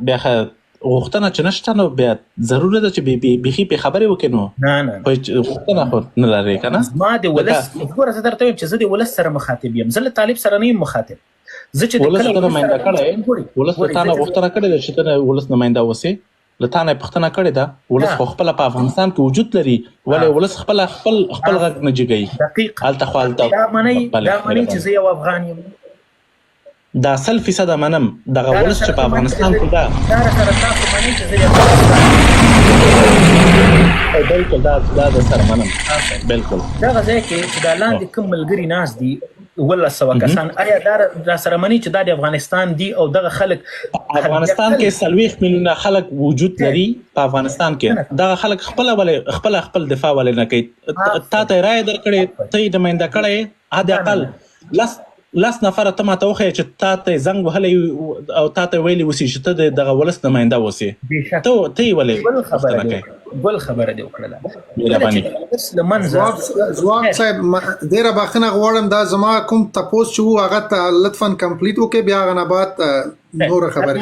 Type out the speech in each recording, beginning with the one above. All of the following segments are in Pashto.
بیا غوښتنه چې نشته نو بیا ضروري ده چې بیخي پې خبرې وکړې نو نه غوښتنه خو نه لرې که نه. زما د ولس ګوره زه درته وایم چې زه د ولس سره مخاطب یم، زه له طالب سره نه یم مخاطب. زه چې ولس ته نماینده کړی، ولس له تا نه غوښتنه کړې ده چې ته ولس نماینده اوسې، له تا نه یې پوښتنه کړې ده. ولس خو خپله په افغانستان کې وجود لري، ولې ولس خپل غږ نه جګوي. دقیق هلته خو دا منئ چې زه یو افغان یم، دا 100% منم. دغه ولس چې په افغانستان کې ده دا سره تاسو منئ چې زه یو افغان بالکل دا د سره منم. بالکل دغه ځای کې چې دا لاندې کوم ملګري ناست دي 1200 کسان، آیا دا سره مني چې دا د افغانستان دي او دغه خلک افغانستان کې 40 میلیونه خلک وجود لري په افغانستان کې؟ دغه خلک خپل دفاع ولې نه کوي؟ تا ته رایه درکړې، ته یې نماینده کړی، حد اقل لس نفره ته ماته وښیه چې تا ته یې زنګ وهلی او تا ته ویلي اوسي چې ته دغه ولس نماینده اوسې، ته یې ولې پوښتنه کوې؟ بل خبره دی وکړله مهرباني. ځواب صاحب ډېره بخښنه غواړم، دا زما کوم تپوس چې و هغه ته لطفا کمپلیټ وکړئ، بیا هغه نه بعد نور خبرې.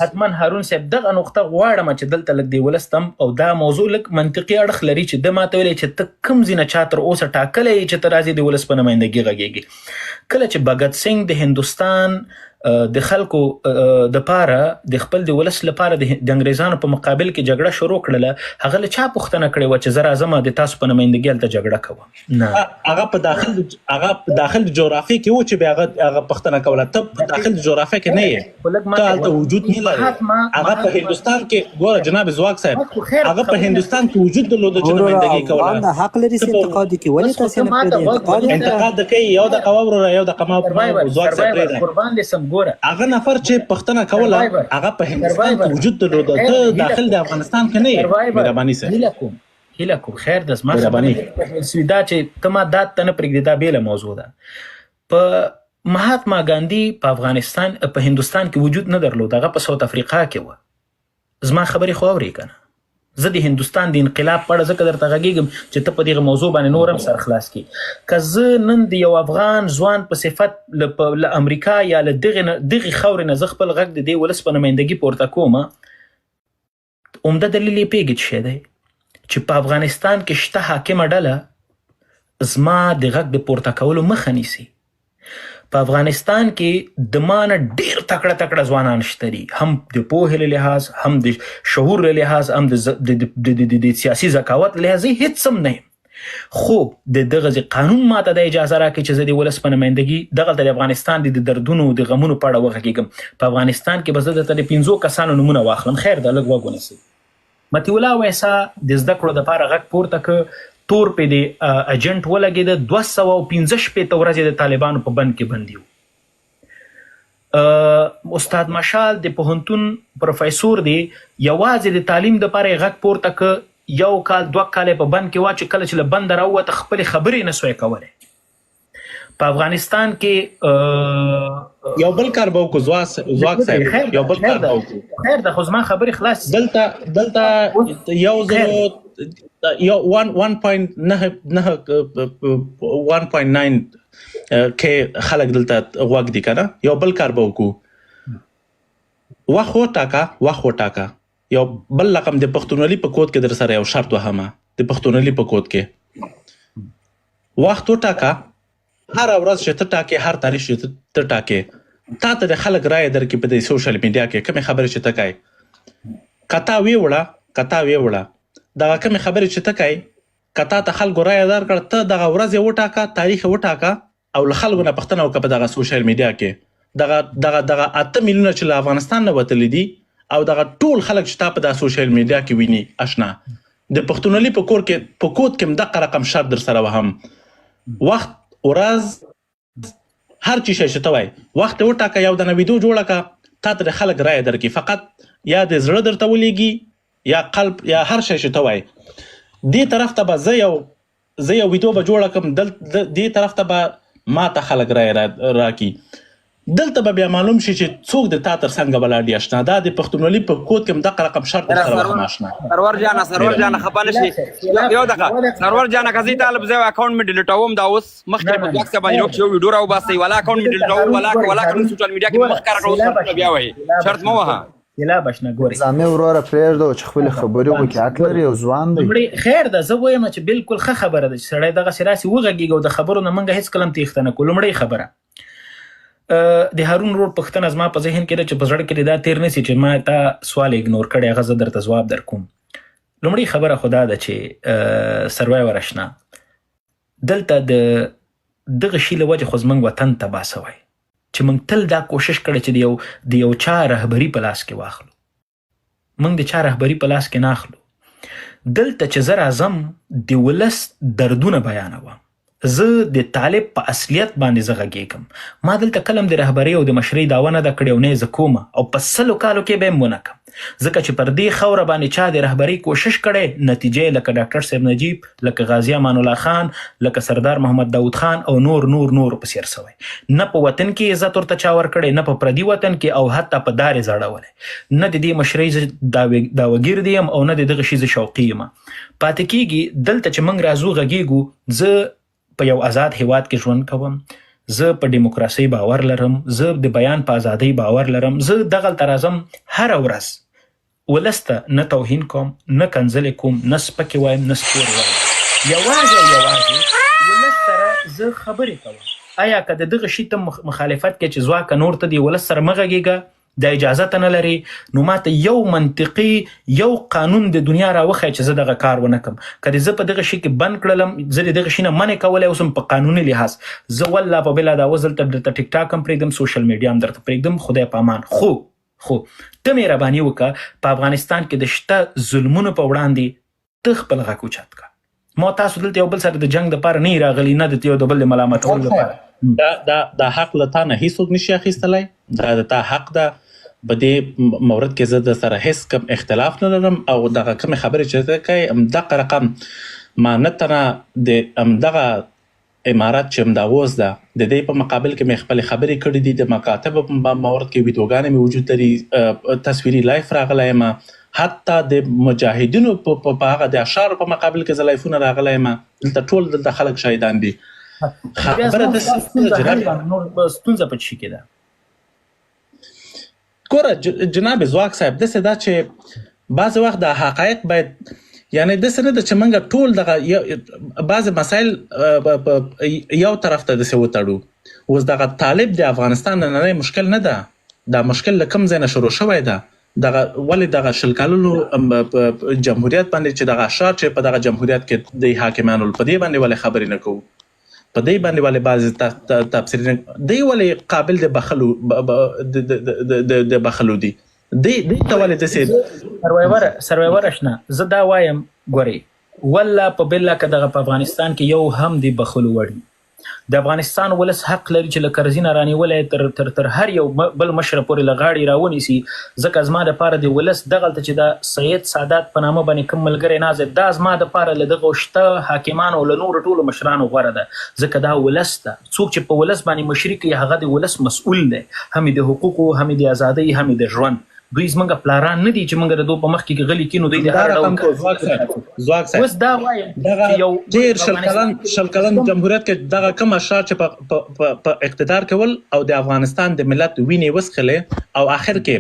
حتما هارون صاحب دغه نقطه غواړم چې دلته لږ دی ولس تم او دا موضوع لږ منطقي اړخ لري چې د ماته ویلې چې ته کوم ځای نه چا تر اوسه ټاکلی چې ته راځې د ولس په نمایندګي غږېږي. کله چې بګت سنګ د هندوستان د خلکو د پاره د خپل د ولس لپاره د انګریزانو په مقابل کې جګړه شروع کړله، هغه له چا پوښتنه کړې وه چې زه راځم د تاسو په نمایندګي هلته جګړه کوم؟ نه، هغه په داخل د جغرافیې کې و چې بیا هغه پوښتنه کوله. ته په داخل د جغرافیې کې نه یې، ته هلته وجود نه لري. هغه په هندوستان کې ګوره جناب ځواک صاحب، هغه په هندوستان کې وجود درلوده چې نمایندګي کوله. حق لري چې انتقاد وکړي، ولې تاسې نه پرېږدئ انتقاد د کوي؟ یو دقیقه واوره، یو دقیقه ما ځواک صاحب پرېږده. قربان دې سم ګوره هغه نفر چې پوښتنه کوله هغه په هندوستان کې وجود درلوده، ته داخل د افغانستان کې نه یې. مهرباني صاحب هیله کوم خیر د زما خبرې دا چې ته ما داد ته نه پرېږدې، دا بېله موضوع ده. په مهاتما ګاندي په افغانستان په هندوستان کې وجود نه درلود، هغه په ساوت افریقا کې وه. زما خبرې خو اورې که نه؟ زه د هندوستان د انقلاب په اړه ځکه درته غږېږم چې ته په دغه موضوع باندې نور هم سر خلاص کړي. که زه نن د یو افغان ځوان په صفت له امریکا یا له دغې خاورې نه زه خپل غږ د دې ولس په نمایندګي پورته کوم، عمده دلیل یې پوهېږي څه شی دی؟ چې په افغانستان کې شته حاکمه ډله زما د غږ د پورته کولو مخه نیسي. په افغانستان کې د ما نه ډېر تکړه ځوانان شته دي، هم د پوهې له لحاظ، هم د شعور له لحاظ، هم د سیاسي ذکاوت له لحاظ هېڅ هم نه یم. خو د دغه قانون ماته د اجازه راکړي چې زه د ولس په نمایندګي دغلته د افغانستان د دردونو د غمونو په اړه وغږېږم. په افغانستان کې به زه درته د 5 کسانو نومونه واخلم. خیر ده لږ وږ ونیسئ. مطیع الله ویسا د زده کړو دپاره غږ پورته که، تور پې د اجنټ ولګېده، 215 ورځې د طالبانو په بند کې بندي و. استاد مشال د پوهنتون پروفیسور دی، یوازې د تعلیم دپاره یې غږ پورته که، 1 کال 2 کال په بند کې وا چې کله چې له بنده راووته خپلې خبرې نه سوی کولی. په افغانستان کې یو بل کار به وکړو ځواک صاحب، یو بل کار به وکړو. خیر ده خو زما خبرې خلاص. دلته یو 1.9 کې خلک دلته غوږ دي که نه. یو بل کار به وکړو، وخت وټاکه. یو بل رقم د پښتونولي په کود کې در سره یو شرط وهمه، د پښتونولي په کود کې وخت وټاکه. هر ورځ چې ته ټاکې، هر تاریخ چې ته ټاکې، تا ته د خلک رایه درکړي په دې سوشل میډیا کې کومې خبرې چې ته کوې. که تا ویې وړه دغه کومې خبرې چې ته کوې، که تا ته خلکو رایه درکړه، ته دغه ورځ یې وټاکه، تاریخ یې وټاکه او له خلکو نه پوښتنه وکړه په دغه سوشل میډیا کې. دغه 8 میلیونه چې له افغانستان نه وتلي دي او دغه ټول خلک چې تا په دغه سوشل میډیا کې ویني، اشنا د پښتونولي په کود کې هم دغه رقم شرط در سره وهم. وخت ورځ هر چی شي چې ته وایې، وخت یې وټاکه، یو دنه ویډیو جوړه کړه، تا ته د خلک رایه درکړي. فقط یا د زړه درته ولېږي یا قلب یا هر شی چې ته وایې. دې طرف ته به زه یو ویډیو به جوړه کړم، دې طرف ته به ما ته خلک رایه راکړي. دلته به بیا معلوم شي چې څوک د تا تر څنګه ولاړ دي. اشنا دا د پښتونولي په کود کې هم دغه رقم شرط در سره وهم. اشنا سرور جانه خفه نه شي. یو دقیقه سرور جانه که زه طالب زه اکاونټ مې ډیلیټوم، دا اوس مخکې په ځواک باندې روک شو ویډیو راوباسئ، ولا اکاونټ مې ډیلیټوم ولا سوشل میډیا کې مخ کار کړو بیا وایي شرط مو وها. سیلاب اشنا ګوري زامي وروره پرېږده چې خپلې خبرې وکړي حق لري او ځوان دی خیر ده زه وایم چې بالکل ښه خبره ده چې سړی دغسې راسي وغږېږي او د خبرو نه موږ هېڅکله هم تېښته نه کړو. لومړۍ خبره د هارون رور پوښتنه زما په ذهن کې ده چې په زړه کې دا تېر نه سي چې ما تا سوال اګنور کړی هغه زه درته ځواب در کوم. لومړۍ خبره خو دا ده چې سروایور اشنا دلته د دغه شي له وجې خو زموږ وطن تباه سوی چې موږ تل دا کوشش کړی چې د یو چا رهبري په لاس کې واخلو. موږ د چا رهبري په لاس کې نه اخلو. دلته چې زه راځم د ولس دردونه بیانوم، زه د طالب په اصلیت باندې زه غږېږم. ما دلته کلم د رهبرۍ او د مشرۍ دعوه نه ده کړې او نه یې زه کومه او په 100 کالو کې به یې ونه کړم، ځکه چې پر دې خاوره باندې چا د رهبرۍ کوشش کړی نتیجه لکه ډاکټر صاحب نجیب، لکه غازی امان الله خان، لکه سردار محمد داود خان او نور په سیر سوی. نه په وطن کې عزت ورته چا ورکړی، نه په پردي وطن کې او حتی په دارې زړولی. نه د دې مشرۍ زه دعوګیر دی یم او نه د دغه شي زه شوقي یم. پاتې کېږي دلته چې موږ راځو غږېږو، زه په یو آزاد هیواد کې ژوند کوم، زه په دیموکراسۍ باور لرم، زه د بیان په ازادۍ باور لرم. زه دغلته راځم هره ورځ ولس ته نه توهین کوم، نه کنځلې کوم، نه سپکې وایم، نه سپورې وایم. یوازې ولس سره زه خبرې کوم. آیا که د دغه شي ته مخالفت کې چې ځواکه نور ته د ولس سره مه غږېږه د اجازه ته نه لري، نو ماته یو منطقي یو قانون د دنیا راوښی چې زه دغه کار ونه کړم. که د زه په دغه شي کې بند کړلم، زه د دغه شي نه منع کولی اوسم په قانوني لحاظ، زه والله په بلا دا وزل ته درته ټیک ټاک هم پرېږدم، سوشل میډیا هم درته پرېږدم، خدای په امان. خو ته مهرباني وکړه په افغانستان کې د شته ظلمونو په وړاندې ته خپل غږ اوچت کړه. ما تاسو دلته یو بل سره د جنګ دپاره نه راغلي، نه د یو د بل د ملامتولو لپاره. دا حق له تا نه هیڅوک نشي اخیستلی، دا د تا حق ده. په دې مورد کې زه د سره هیڅ کم اختلاف نه لرم او دغه کومې خبرې چې ته کوې همدغه رقم ما نه تنه د همدغه امارات چې همدا اوس ده د دې په مقابل کې مې خپلې خبرې کړې دي. د مکاتبو په مورد کې ویډیوګانې مې وجود لري، تصویري لایف راغلی یم، حتی د مجاهدینو په هغه د اشعارو په مقابل کې زه لایفونه راغلی یم. دلته ټول دلته خلک شهیدان دي. خبره ستونزه په شي کې ده. ګوره جناب ځواک صاحب داسې ده چې بعضې وخت د حقایق باید یعنی داسې نه ده چې موږ ټول دغه بعضې مسایل یو طرف ته داسې وتړو. اوس دغه طالب د افغانستان نننی مشکل نه ده، دا مشکل له کوم ځای نه شروع شوی ده. ولې دغه 20 کلونو جمهوریت باندې چې دغه اشرار چې په دغه جمهوریت کې د حاکمانو په دې باندې ولې خبرې نه کوو، په دې باندې ولې بعضې تفسیر دی ولې قابل د بخلو دي دی ته ولې داسې سروایور اشنا زه دا وایم ګورئ والله په بالله که دغه په افغانستان کې یو هم دی بخلو وړي. د افغانستان ولس حق لري چې له کرزي نه رانیولی تر هر یو بل مشره پورې له غاړې راونیسي. ځکه زما دپاره د ولس دغلته چې د سید سادات په نامه باندې کوم ملګری نازد، دا زما دپاره له دغه شته حاکمانو او له نورو ټولو مشرانو غوره ده. ځکه دا ولس ده، څوک چې په ولس باندې مشري کوي هغه د ولس مسؤل دی، هم د حقوقو، هم د ازادۍ، هم د ژوند. دوی زمونږ پلاران نه دي چې مونږ د دوی په مخ کې غلي کینو. دوی د هر ډول ځواک صاحب دا وایم یو ډېر شل کلن جمهوریت کې دغه کوم اشرار چې په اقتدار کول او د افغانستان د ملت وینې وسخلې او آخر کې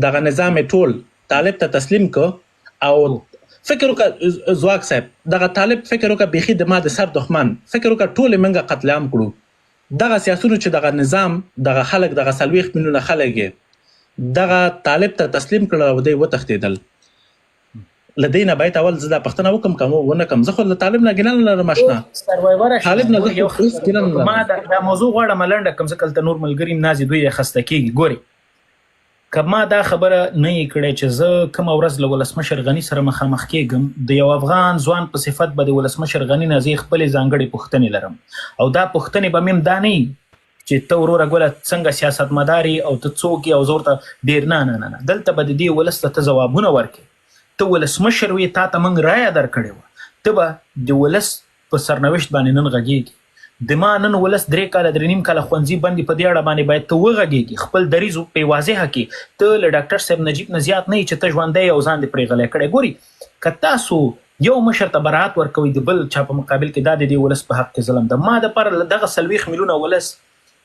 دغه نظام ټول طالب ته تسلیم کو. او فکر وکړه ځواک صاحب دغه طالب فکر وکړه بیخي د ما د سر دښمن فکر وکړه ټول منګه قتل عام کړو. دغه سیاسونو چې دغه نظام دغه خلک دغه 40 میلیونه خلک دغه طالب ته تسلیم کړل او دوی وتښتېدل. له دې نه باید اول زه دا پوښتنه وکړم که ونه کړم. زه خو له طالب نه ګیله نه لرم اشنا، طالب نه ما دا موضوع غواړم لنډه کړم ځکه هلته نور ملګري نازي دوی یې خسته کېږي. ګورې که ما دا خبره نه یې کړی چې زه کومه ورځ له ولسمشر غني سره مخامخ کېږم د یو افغان ځوان په صفت به د ولسمشر غني نه زه خپلې ځانګړې پوښتنې لرم او دا پوښتنې به مې هم دا نه چې ته وروره ګوله څنګه سیاستمدار یې او ته څوک یې او زه ورته ډېر نه دلته به د دې ولس ته ځوابونه ورکړې. ته ولسمشر وې، تا ته موږ رایه درکړې وه، ته به د ولس په سرنوشت باندې نن غږېږي. د ما نن ولس 3 کاله 3.5 کاله ښوونځي بندي په دې اړه باندې باید ته وغږېږي، خپل دریځ په واضحه کې. ته له ډاکټر صاحب نجیب نه زیات نه یې چې ته ژوندی او ځان دې پرې غلی کړی. ګوري که تاسو یو مشر ته برات ورکوئ د بل چا په مقابل کې دا د دې ولس په حق کې ظلم ده. ما دپاره دغه 40 میلیونه ولس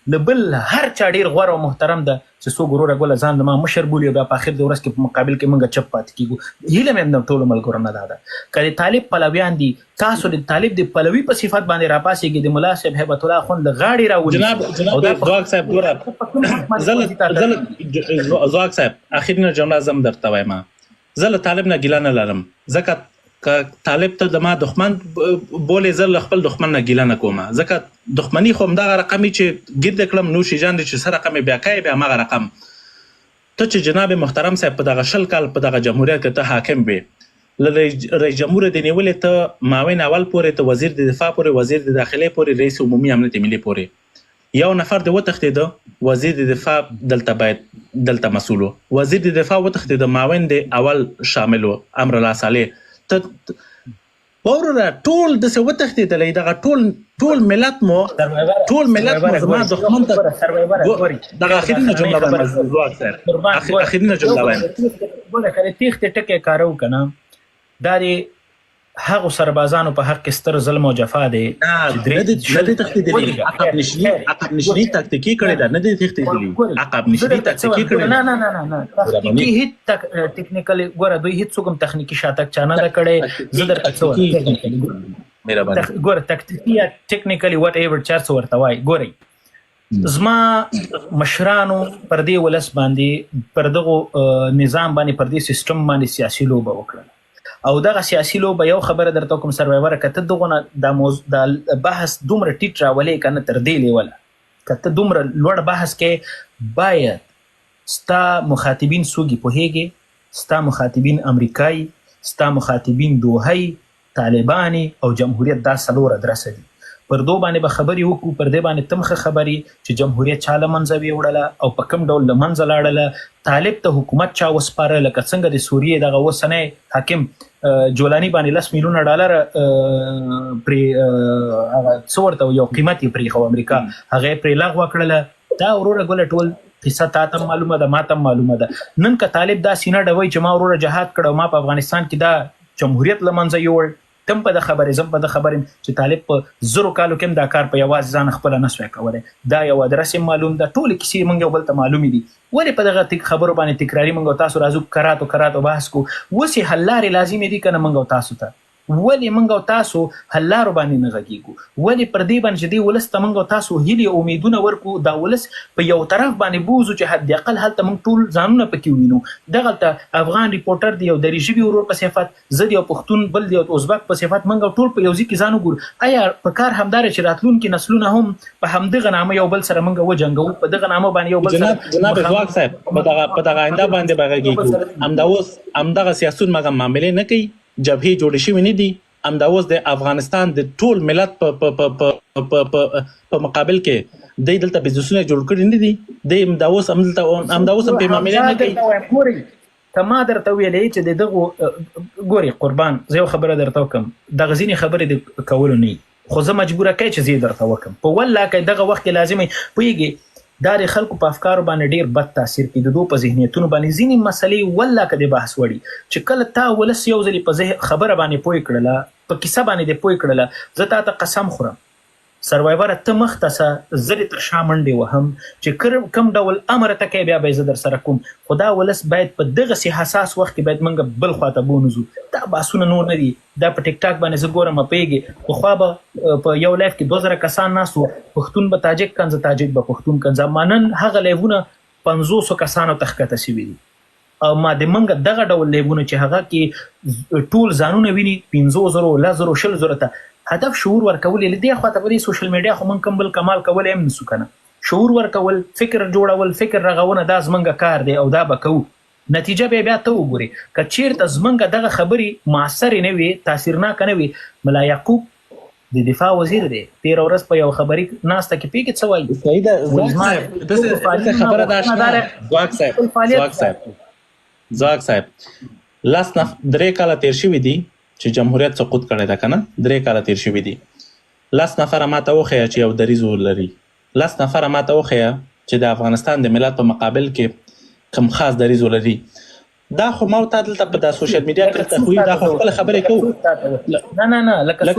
لبل هر چا ډیر غوره او محترم ده چې څو ګوره ګوله ځان د ما مشر بولي بیا په اخر د ورځ کې په مقابل کې موږ چپ پاتې کیږو هیله مې د ټولو ملګرو نه ده که د طالب پلویان دي تاسو د طالب د پلوي په صفت باندې راپاسېږي د ملا صاحب هیبت الله خوند د غاړې راولي جناب زواک صاحب ګوره زواک صاحب اخرینه جمله زم درته وایم زه له طالب نه ګیله نه لرم ځکه که طالب ته د ما دښمن بولې زه له خپل دښمن نه ګیله نه کوم ځکه دښمني خو همدغه رقمي چې ګرد کړم نوشي جان دي چې سره رقم بیا کوي بیا همغه رقم ته چې جناب محترم صاحب په دغه 20 کال په دغه جمهوریت کې ته حاکم وې رئیس جمهور د نیولې ته معاون اول پورې ته وزیر د دفاع پورې وزیر د داخلي پورې رئیس عمومي امنیت ملي پورې یو نفر د وتښتېده وزیر د دفاع دلته مسؤل وزیر د دفاع وتښتېده معاون د اول شامل امر الله صالح ورونه ټول د څه وتښتېدلې دغه ټول ملت مو زما دښمن ته دغه اخرینه جمله باندې زواک صاحب اخرینه جمله باندې ګوره کله تیښتې ټکې کارو کنه دا د هغو سربازانو په حق کې ستر ظلم او جفا دی نه دي تښتېدلي عقب نشیني تکتیکي کړې ده نه دي تښتېدلي عقب نشیني تکتیکي کړې نه تخنیکی هیڅ ټیکنیکلی ګوره دوی هیڅ کوم تخنیکی شاتګ چانه نه کړي زه درته څه ګوره تکتیکي یا ټیکنیکلی وات ایور چارڅ ورته وایي ګورئ زما مشرانو پر دې ولس باندې پر دغه نظام باندې پر دې سیستم باندې سیاسي لوبه وکړه او دغه سیاسي لوبه یو خبره درته کوم سروایور کته دغه د بحث دومره ټیټ راولې کنه تر دې لیوله کته دومره لوړ بحث کې باید ستا مخاطبین سوګي پوهیږي ستا مخاطبین امریکایي ستا مخاطبین دوحي طالبانی او جمهوریت دا سلور ادرسه دي پر دو باندې به خبري وکړو پر دې باندې تمخه خبري چې جمهوریت چاله منځوي وړله او په کوم ډول منځ لاړله طالب ته حکومت چا وسپاره لکه څنګه د سوریې دغه وسنه حاکم جولانی باندې $10 ملیونه پری هغه څورته یو قیمتي پری خو امریکا هغه پری لغوه کړله دا وروره ګول ټول قصه تاسو معلومه ده ماته معلومه ده نن که طالب دا سینه ډوي چې ما وروره جهاد کړو ما په افغانستان کې دا جمهوریت لمنځه یوړ تم په د خبرې زم په د خبرې چې طالب په 0 کالو کې دا کار په یوازې ځان خپل نه سوي کولای دا یو ادرس معلوم ده ټول کیسې مونږ یو بل ته معلومي دي ولې په دغه خبرو باندې تکراری مونږ تاسو راځو کراتو بحث کو وسی حلاري لازمي دي کنه مونږ تاسو ته ولې مونږ تاسو حلارو باندې نه غږیږو ولې پر دې باندې دی ولست مونږ تاسو هلي امیدونه ورکو دا ولس په یو طرف باندې بوزو چې حد اقل هلته مونږ ټول ځانونه پکې وینو دغه افغان ریپورټر دی یو دریجبي ورور په صفت زدي او پښتون بل دی او ازبک په صفت مونږ ټول په یو ځکه ځانو ګور آیا په کار همدار چې راتلون کې نسلونه هم په همدغه نامه یو بل سره مونږ وجنګو په دغه نامه باندې یو بل سره جناب زواک صاحب په دغه آینده باندې بغږی همدغه سیاست مګم معاملې نه کوي جبهې جوړې شوې نه دي امدا اوس د افغانستان د ټول ملت په مقابل کې د دلته بزنسونه جوړ کړی نه دي د امدا اوس په معاملې نه کوي کما درته ویلې چې دغه ګوري قربان زه خبره درته کوم د غزيني خبره د کول نه خو زه مجبوره کوي چې زه درته وکم په ولا کې دغه وخت لازمي پويږي دا د خلکو په افکار باندې ډیر بد تاثیر کوي د دوه په ذهنیتونو باندې ځینی مسلې ولا کده بحث وړي چې کله تا ولس یو ځلی په خبره باندې پوي کړله په کیسه باندې د پوي کړله زه ته قسم خورم سروایور ته مختصه زری تر شامنډي وهم چې کم ډول امر ته کې بیا به زه در سره کوم خدا ولس باید په دغه سي حساس وخت کې باید منګ بل خواته بونزو دا باسونه نور نه دي دا په ټیک ټاک باندې زه ګورم پیږي خو خو په یو لایف کې 2000 کسان ناسو پښتون به تاجک کنځ تاجک به پښتون کنځ مانن هغه لیونه 500 کسانو تخکته سی وی او ما د منګ دغه ډول لیونه چې هغه کې ټول ځانونه ویني 500 لزر شل زرته هدف شعور ورکول لدی خواته په سوشل میډیا خو من کمبل کمال کول هم نسو کنه شعور ورکول فکر جوړول فکر رغونه دا زمنګ کار دی او دا بکو نتیجه به بیا ته وګوري ک چیرته زمنګ دغه خبري موثر نه وي تاثیرناک نه وي ملا یعقوب د دفاع وزیر دی 13 ورځ په یو خبري ناسته کې پیګه څه وایي سیده خبره دا زواک صاحب لاس نه درې کاله تیر شوی دی چې جمهوریت سقوط کړی دا کنه 3 کاله تیر شوی دي لاس نفر ماته وخیا چې یو دریز ولري لاس نفر ماته وخیا چې د افغانستان د ملت په مقابل کې کوم خاص دریز ولري دا خو ما ته دلته په د سوشل میډیا کې ته خو دا خپل خبرې کوو نه لکه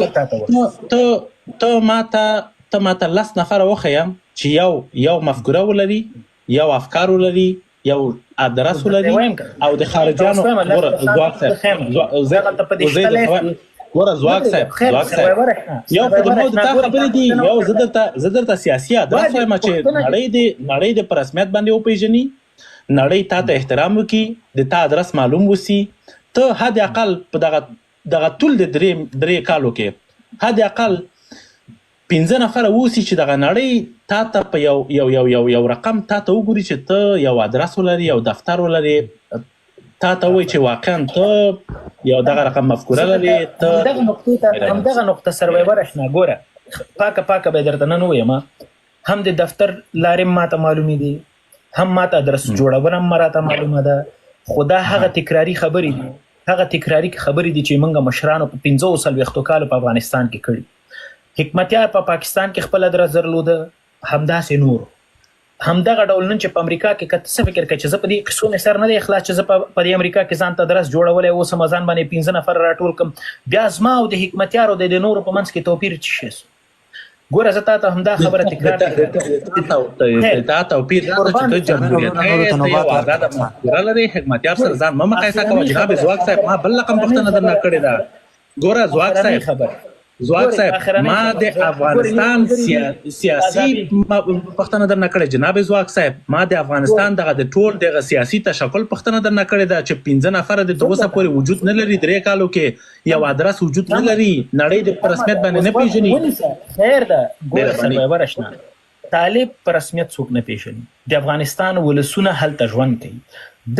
ته ماته لاس نفر وخیا چې یو مفکوره ولري، یو افکار ولري، یو ادرس ولري او د خارجانو ځواک صاحب یو په دمو د تا خبرې دي، یو زه درته سیاسي ادرس وایم چې نړۍ د په رسمیت باندې وپېژني، نړۍ تا ته احترام وکړي، د تا ادرس معلوم وسي. ته حد اقل په دغه ټول د درې کالو کې حد اقل 15 نفره اوسي چې دغه نړۍ تا ته په یو رقم تا ته وګوري چې ته یو ادرس ولري، یو دفتر ولري، تا ته وایي چې واقعا ته یو دغه رقم مفکوره لري. همدغه نقطه سروایور اشنا ګوره پاکه به درته نن ووایم، هم د دفتر لارې ماته معلومې دي، هم ماته ادرس جوړونه هم راته معلومه ده، خو دا هغه تکراري خبرې دي چې موږ مشرانو په 45 کالو په افغانستان کې کړي. حکمتیار په پاکستان کې خپل ادرس درلوده، همداسې نور همدغه ډول نن چې په امریکا کې کته څه فکر کوي چې زه په دې قصو نه سر نه دی اخلاص چې زه په دې امریکا کې ځان ته ادرس جوړولای اوس مزان باندې 15 نفر راټول کم، بیا زما او د حکمتیار او د نورو په منځ کې توپیر څه شي. ګوره زه تاسو همدا خبره تکرار کوم، دا توپیر دا چې ته جمهوریت یو آزاد مفکوره لري، حکمتیار سره ځان مه مقایسه کوه. جناب ځواک صاحب ما بل رقم پوښتنه درنه کړې ده. ګوره ځواک صاحب ما د افغانستان سیاسي پوښتنه درنه کړې. جناب ځواک صاحب ما د افغانستان دغه د ټول دغه سیاسي تشکل پوښتنه درنه کړې ده چې 15 نفره د اوسه پورې وجود نه لري، 3 کالو کې یو ادرس وجود نه لري، نړۍ د په رسمیت باندې نه پیژني. خیر ده ګوره سروایور اشنا، طالب په رسمیت څوک نه پیژني، د افغانستان ولسونه هلته ژوند کوي.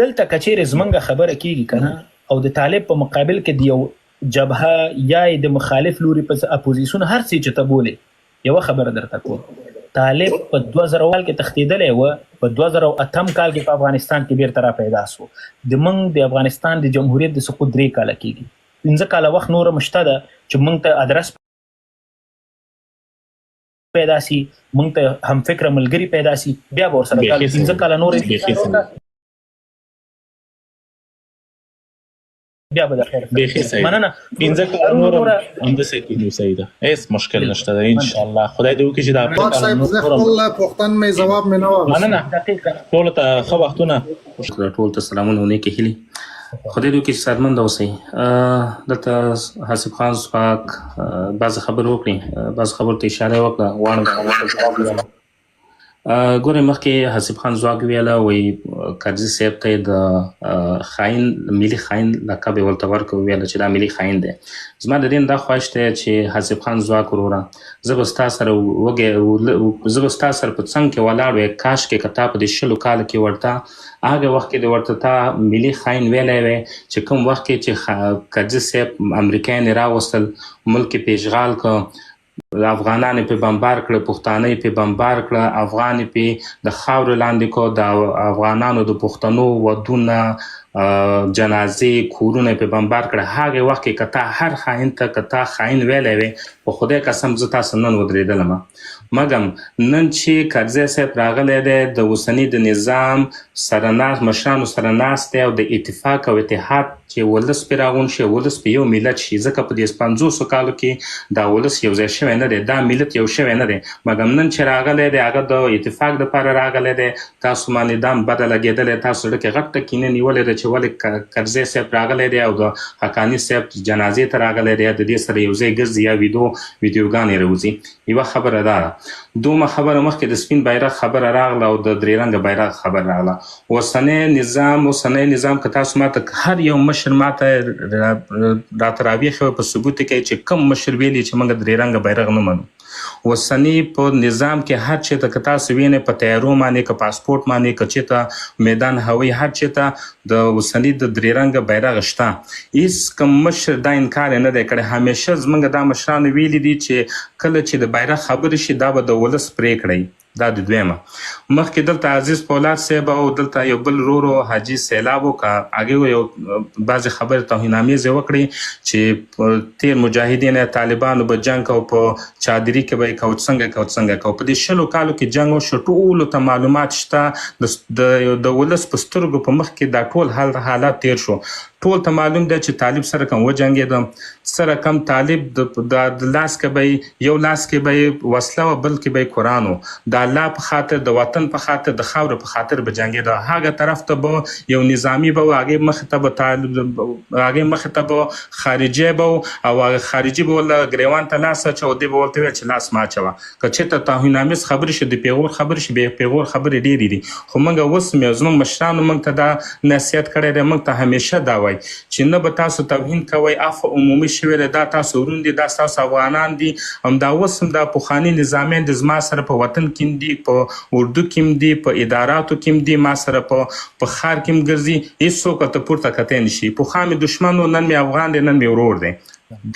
دلته کچېرې زمونږ خبره کېږي که نه، او د طالب په مقابل کې د یو جبهه یا د مخالف لوري په اپوزیسیون هر څه چې ته بولې، یو خبره درته کوم، طالب په 2000 کې تښتېدلی و، په 2008 کال کې په افغانستان کې بیرته را پیدا سو. د موږ د افغانستان د جمهوریت د سقوط 3 کاله کېږي، 15 کاله وخت نور مشته ده چې موږ ته ادرس پیدا سي، موږ ته هم فکر ملګری پیدا سي، بیا به ورسره 15 کاله نور بیا به د خیر مننه. 15 کاله نور همداسې کېږي سیده، هیڅ مشکل نشته ده ان شاء الله. خدای دې وکړي چې دا ځواک صاحب زه خپل پوښتنه مې ځواب مې نه واغوست. مننه ټولو ته ښه وختونه. ټولو ته سلامونه ونیکې هیلې. خدای دې وکړي چې صحتمند اوسئ. دلته حسیب خان ځواک بعضې خبرې وکړي، بعضې خبرو ته اشاره وکړه، غواړم ګورئ مخکې حسیب خان ځواک ویله وایي کرزي صاحب ته یې د خاین ملي خاین لقب یې ورته ورکړ، ویله چې دا ملي خاین دی. زما د دې دا خواهش دی چې حسیب خان ځواک وروره زه به ستا سره په څنګ کې ولاړ وی، کاشکې که تا په دې 20 کال کې ورته هغه وخت کې د ورته تا ملي خاین ویلی وی چې کوم وخت کې چې کرزي صاحب امریکایان یې راوستل، ملک یې پیشغال کړ، افغانان په بمبار کړه، پښتانه په بمبار کړه، افغان په د خاور لاندې کو، د افغانانو د پښتنو ودونه جنازې کورونه په بمبار کړه. هغه وخت کې کتا هر خاين ته کتا خاين ویلې وي، په خدای قسم زه تاسو نن ودرېدلم. مګم نن چې کرزي صاحب راغلی دی د اوسني د نظام سره ناست مشرانو سره ناست دی او د اتفاق او اتحاد چې ولس پرې راغون شي، ولس په یو ملت شي، ځکه په دې 500 کالو کې دا ولس یو ځای شوی نه دی، دا ملت یو شوی نه دی. مګم نن چې راغلی دی هغه د اتفاق دپاره راغلی دی. تاسو باندې دام بده لګېدلی، تاسو زړه کې غټه کینه نیولې ده چې ولې کرزي صاحب راغلی دی او د حقاني صاحب جنازې ته راغلی دی، د دې سره یو ځای ګرځي یا ویډیوګانې راوځي. یوه خبره دا ده. دومره خبره مخکې د سپین بیرغ خبره راغله او د درې رنګه بیرغ خبره راغله. اوسنی نظام که تاسو ماته هر یو مشر ماته راته راویښوي په ثبوت کې چې کوم مشر ویلي چې موږ درې رنګه بیرغ نه منو. اوسني په نظام کې هر چېرته که تاسو وینئ په تیارو باندې که پاسپورټ باندې که چېرته میدان هوایي هر چېرته د اوسني د درې رنګه بیرغ شته. هېڅ کوم مشر دا انکار یې نه دی کړی. همیشه زموږ دا مشرانو ویلي دي چې کله چې د بیرغ خبرې شي دا به د ولس پرېکړئ. دا د دویمه. مخکې دلته عزیز پولاد صاحب او دلته یو بل ورورو حاجي سیلاب وکړه، هغې یو بعضې خبرې توهینامیزې وکړې چې تیر مجاهدین طالبانو به جنګ کو، په چادري کې به یې کو، څنګه کو. په دې 20 کالو کې جنګ وشو، ټولو ته معلومات شته، د ولس په سترګو په مخ کې دا ټول حالات تیر شو. ټول ته معلوم دی چې طالب سره کوم وجنګېده، سره کم طالب د لاس کې به یو لاس کې به وسله و بل کې به قرآن و. دا د الله په خاطر د وطن په خاطر د خاور په خاطر به جنګېده. هغه طرف ته به یو نظامی به هغې مخې ته به هغې مخې ته به خارجي به او هغه خارجي به ورله ګریوان ته لاس اچوه، دی به ورته ویل چې لاس مه اچوه. که چېرته توهینامیز خبرې شي، د پیغور خبرې شي، بې پیغور خبرې ډېرې دي. خو موږ اوس زموږ مشرانو موږ ته دا نصیحت کړی دی، موږ ته همیشه دا وایي چې نه به تاسو توهین کوئ، عفو عمومي شوی دی، دا تاسو ورون دي، دا ستاسو افغانان دي. همدا اوس هم دا پخواني نظامیان د زما سره په وطن کې هم دي، په اردو کې هم دي، په اداراتو کې هم دي، ما سره په ښار کې هم ګرځي. هېڅوک ورته پورته کتی نه شي. پخوا مې دښمن و، نن مې افغان دی، نن مې ورور دی.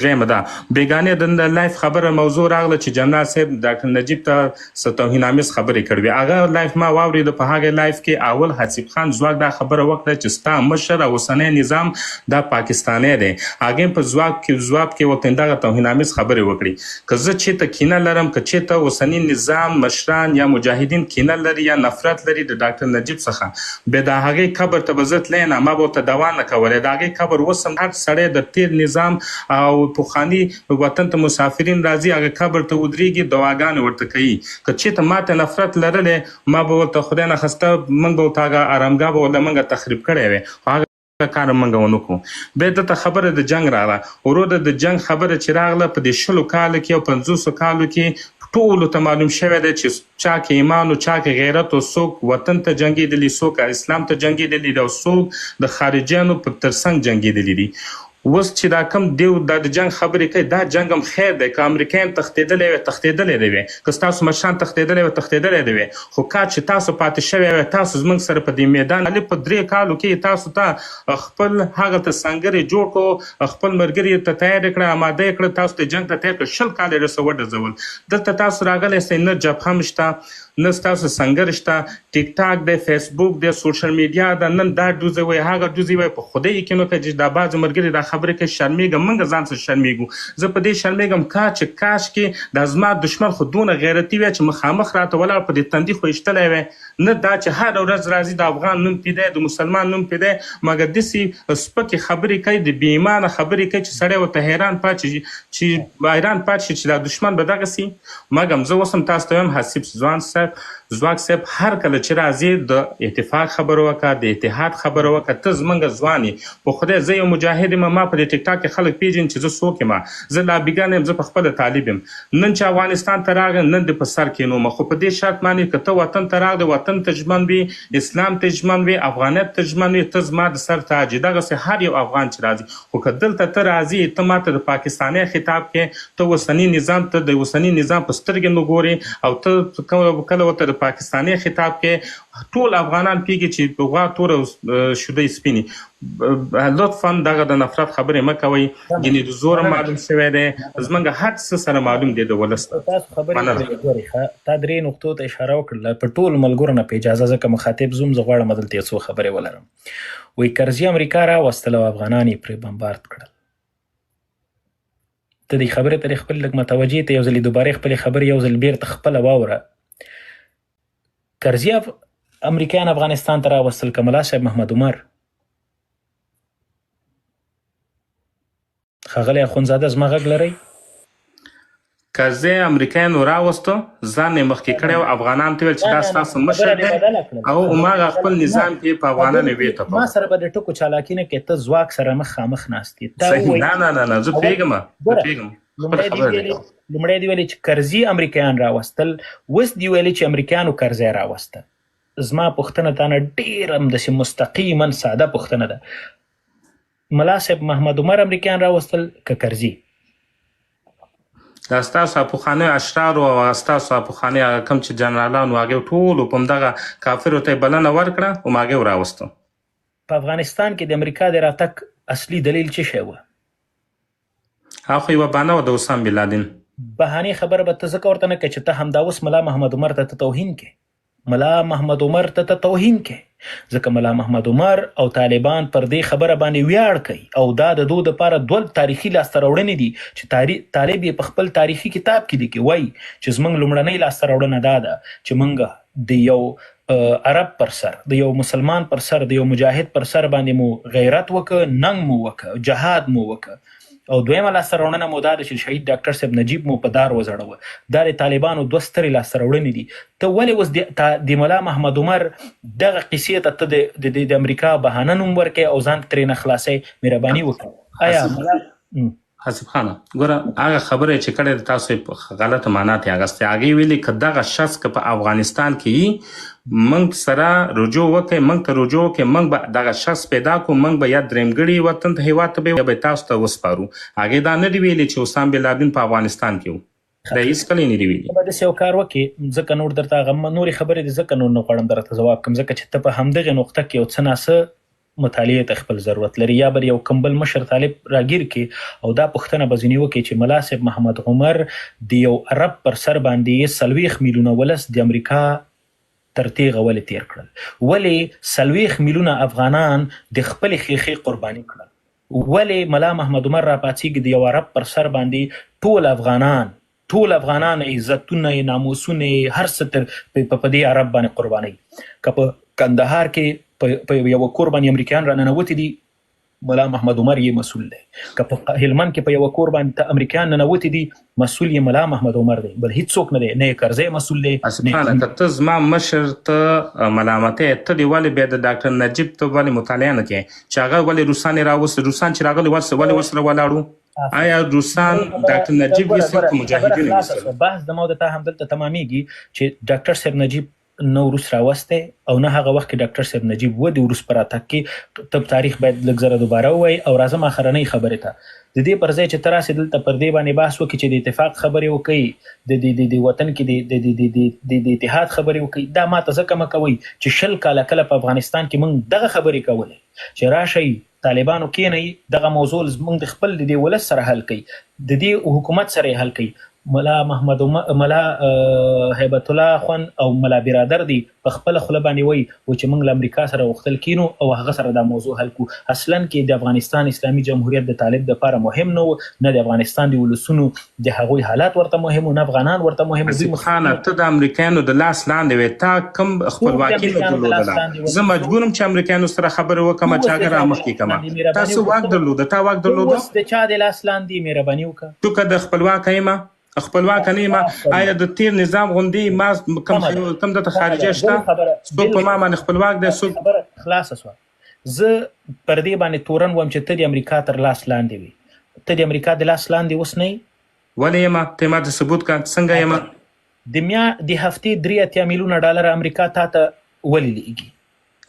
درېیمه دا بیګانې د لایف خبره موضوع راغله چې جنرال صاحب ډاکټر نجیب ته څه توهینامیز خبرې کړې وې. هغه لایف ما واورېده. په هغې لایف کې اول حسیب خان ځواک دا خبره وکړه چې ستا مشر او اوسنی نظام دا پاکستانی دی. هغې په ځواب کې ورته دغه توهینامیز خبرې وکړي. که زه چېرته کینه لرم، که چېرته اوسني نظام مشران یا مجاهدین کینه لري یا نفرت لري د ډاکټر نجیب څخه، بیا د هغې قبر ته به زه تلی نه، ما به ورته دوا نه کولی. د هغې قبر اوس هم هر سړی د تېر نظام او پخواني وطن ته مسافرین راځي، هغه قبر ته ودرېږي، دواګانې ورته کوي. که چېرته ما ته نفرت لرلی، ما به ورته خدای نخواسته موږ به ورته هغه ارامګاه به ورله موږ تخریب کړی وی، خو هغه کار موږ ونه کړو. بیا دلته خبره د جنګ راغله. ورور د جنګ خبره چې راغله په دې 20 کالو کې او 50 کالو کې ټولو ته معلوم شوی دی چې چا کې ایمان او چا کې غیرت او څوک وطن ته جنګېدلي، څوک اسلام ته جنګېدلي دي او څوک د خارجیانو په ترڅنګ جنګېدلي دي. اوس چې دا کم دیو دا د جنګ خبرې کوي، دا جنګ هم خیر دی. که امریکایان تښتېدلی وی تښتېدلی دی وی، که ستاسو مشران تښتېدلی وی تښتېدلی دی وی، خو کار چې تاسو پاتې شوی وی، تاسو زموږ سره په دې میدان په 3 کالو کې تاسو ته خپل هغه ته سنګرې جوړ کړو، خپل ملګري ته تیار کړه، اماده یې کړه، تاسو ته جنګ ته تیار کړه. 20 کاله یې رسه وډزول. دلته تاسو راغلی سئ، نه جبهه هم شته، نه ستاسو سنګر شته، ټیک ټاک دی، فیسبوک دی، سوشل میډیا ده. نن دا ډوزې وایي، هغه ډوزې وایي. په خدای یقین وکړه چې دا بعضې ملګري دا خبرې کوي، شرمېږم. موږ ځان څه شرمېږو. زه په دې شرمېږم کاش کې دا زما دښمن خو دونه غیرتي وی چې مخامخ راته ولاړ په دې تندي خو ایشتلی وی، نه دا چې هر ورځ راځي د افغان نوم پیدا، د مسلمان نوم پیدا، مګر داسې سپکې خبرې کوي، د بې ایمانه خبرې کوي چې سړی ورته حیران پاتې شي چې دا دښمن به دغسې. مګم زه اوس هم تاسو ته وایم، حسیب ځواک صاحب هر کله چې راځي د اتفاق خبره وکړه، د اتحاد خبره وکړه. ته زموږ ځوان یې، په خدای زه یو مجاهد یم، ما په دې ټیک ټاک کې خلک پیژني چې زه څوک یم، زه لابیګان یم، زه په خپله طالب یم. نن چې افغانستان ته راغی، نن دې په سر کېنومه، خو په دې شرط باندې که ته وطن ته راغلی، وطن ته ژمن وي، اسلام ته ژمن وي، افغانیت ته ژمن وي، ته زما د سر تاج یې. دغسې هر یو افغان چې راځي. خو که دلته ته راځي، ته ما ته د پاکستاني خطاب کې، ته اوسني نظام ته د اوسني نظام په سترګې نه ګورې، او ته کله ورته د پاکستاني خطاب کې ټول افغانان پیږي چې غوا توره شودۍ سپینې. لطفا دغه د نفرت خبرې مه کوئ. ګینې د زور معلوم شوی دی، زموږ هر څه سره معلوم دی د ولس. تاسو خبرې تا 3 نقطو ته اشاره وکړله، په ټولو ملګرو نه په اجازه، ځکه مخاطب زوم زه غواړم دلته یو څو خبرې ولرم. وایي کرزي امریکا راوستل او افغانان یې پرې بمبارد کړل. ته دې خبرې ته خپل لږ متوجه ته یو ځل دوباره خپلې خبرې یو ځل بیرته خپله واوره. کرزي امریکایان افغانستان ته راوستل، که ملا صاحب محمد عمر ښاغلی اخندزاده زما غږ لرئ؟ کرزي امریکایانو راوستو، ځان یې مخکې کړی و، افغانانو ته ویل چې دا ستاسو مشر دی، او هماغه خپل نظام کې په افغانانو ویې ما سره به د ټکو چالاکي نه کوې، ته ځواک سره مخامخ ناست یې. نه زه پوهېږم. لومړی دی ویلي چې کرزي امریکایان راوستل، اوس دی ویلي چې امریکایانو کرزی راوسته. زما پوښتنه تا نه ډېره همداسې مستقیما ساده پوښتنه ده، ملا صاحب محمد عمر امریکایان راوستل که کرزي؟ دا ستاسو پخوانیو اشرارو او ستاسو پخواني هغه کوم چې جنرالانو هغې ټولو په همدغه کافرو ته یې بلنه ورکړه، هماغې راوستو. په افغانستان کې د امریکا د راتګ اصلي دلیل څه شی و؟ هغه خو یوه بهانه وه د اسامه بن لادن. بهانې خبره به ته ځکه ورته نه کوې چې ته همدا اوس ملا محمد عمر ته توهین کوې. ملا محمد عمر ته توهین کوې، ځکه ملا محمد عمر او طالبان پر دې خبره باندې ویاړ کوي، او دا د دوی دپاره دوه تاریخي لاسته راوړنې دي چې طالب یې په خپل تاریخي کتاب کې لیکي. وایي چې زموږ لومړنۍ لاسته راوړنه دا ده چې موږ د یو عرب پر سر، د یو مسلمان پر سر، د یو مجاهد پر سر باندې مو غیرت وکړه، ننګ مو وکړه، جهاد مو وکړه. او دویمه لاسته راوړنه مو دا ده چې شهید ډاکټر صاحب نجیب مو په دار وځړوه. دا د طالبانو دوه سترې لاسته راوړنې دي. ته ولې اوس د ملا محمد عمر دغه قصې ته د امریکا بهانه نوم ورکې او ځان ترې نه خلاصې؟ مهرباني وکړه. آیا ملا حسب خانه ګوره هغه خبره چې کړې ده تاسو په غلطه معنا ته اغستې. هغې ویلي که دغه شخص که په افغانستان کې موږ سره رجوع وکړي، موږ ته رجوع وکړي، موږ به دغه شخص پیدا کړو، موږ به یا درېمګړي وطن ته هېواد ته به تاسو ته وسپارو. هغې دا نه دي ویلي چې اسامه بن لادن په افغانستان کې و. دا هېڅکله نه دي ویلي. به داسې یو کار وکړي ځکه نور درته هغه نورې خبرې دي ځکه نور نه غواړم درته ځواب کړم ځکه چې ته په همدغې نقطه کې یو څه ناڅه مطالعې ته خپل ضرورت لري. یا بر یو کمبل مشر طالب راګیر کې او دا پوښتنه به ځینې وکړي چې ملا صاحب محمد عمر د یو عرب پر سر باندې 40 میلیونه ولس د امریکا تر تیغه ولې تیر کړل؟ ولې 40 میلیونه افغانان د خپل خیخي قرباني کړل؟ ولې ملا محمد عمر را پاتېږي د یو عرب پر سر باندې ټول افغانان عزتونه ناموسونه هر څه په دې عرب باندې قرباني؟ که په کندهار کې په یو کور باندې امریکایان را ننوتي دي ملا محمد عمر یې مسؤل دی. که په هلمند کې په یو کور باندې امریکایان ننوتي دي مسؤل یې ملا محمد عمر دی، بل هیڅوک نه دی. نه یې کرزی مسؤل دی. سبحانه که ته زما مشر ته ملامتې ته دې ولې بیا د ډاکټر نجیب ته ولې مطالعه نه کوې چې هغه ولې روسان یې راوست؟ روسان چې راغلي ولې ورسره ولاړو؟ آیا روسان ډاکټر نجیب ویستل که مجاهدین ویستل؟ بحث د ما د تا همدلته تمامیږي چې ډاکټر صاحب نجیب نه وروس راوستی او نه هغه وخت کې ډاکټر صاحب نجیب و د وروس په راتګ کې ته تاریخ باید لږ زره دوباره ووایي. او راځم اخرنۍ خبرې ته. د دې پر ځای چې ته راسې دلته پر دې باندې بحث وکړي چې د اتفاق خبرې وکړي، د وطن کې د اتحاد خبرې وکړي، دا ما ته ځکه مه کوئ چې 20 کاله کله په افغانستان کې موږ دغه خبرې کولې چې راشئ طالبانو کېنئ دغه موضوع موږ د خپل د دې ولس سره حل کړئ، د دې حکومت سره یې حل کړئ. ملا محمد ملا هیبت الله خان او ملا برادر دی په خپل خوله باندې وایي چې موږ له امریکا سره غوښتل کینو او هغه سره دا موضوع حل کو. اصلا کې د افغانستان اسلامي جمهوریت د طالب لپاره مهم نه و، نه د افغانستان د ولسونو د هغوی حالات ورته مهم و، نه افغانان ورته مهم دي. خانه ته د امریکایانو د لاس لاندې وې، تا کوم خپلواکي نه درلودله؟ زه مجبورم چې امریکایانو سره خبرې وکړم چې هغه رامخکې کړم. تاسو واک درلوده؟ تا واک درلوده؟ اوس د چا د لاس لاندې مهرباني وکړه؟ تو که د خپلواکه یمه خپلواک نه یم، آیا د تیر نظام غوندې ما کوم دته خارجه شته څوک په ما باندې خپلواک دی؟ څوک خلاصه شوه. زه پر دې باندې تورن وم چې ته د امریکا تر لاس لاندې وي. ته د امریکا د لاس لاندې اوس نه یې؟ ولې یم؟ ته ما ته ثبوت کړه څنګه یم؟ د هفتې 83 میلیونه ډالر امریکا تا ته ولې لیږي؟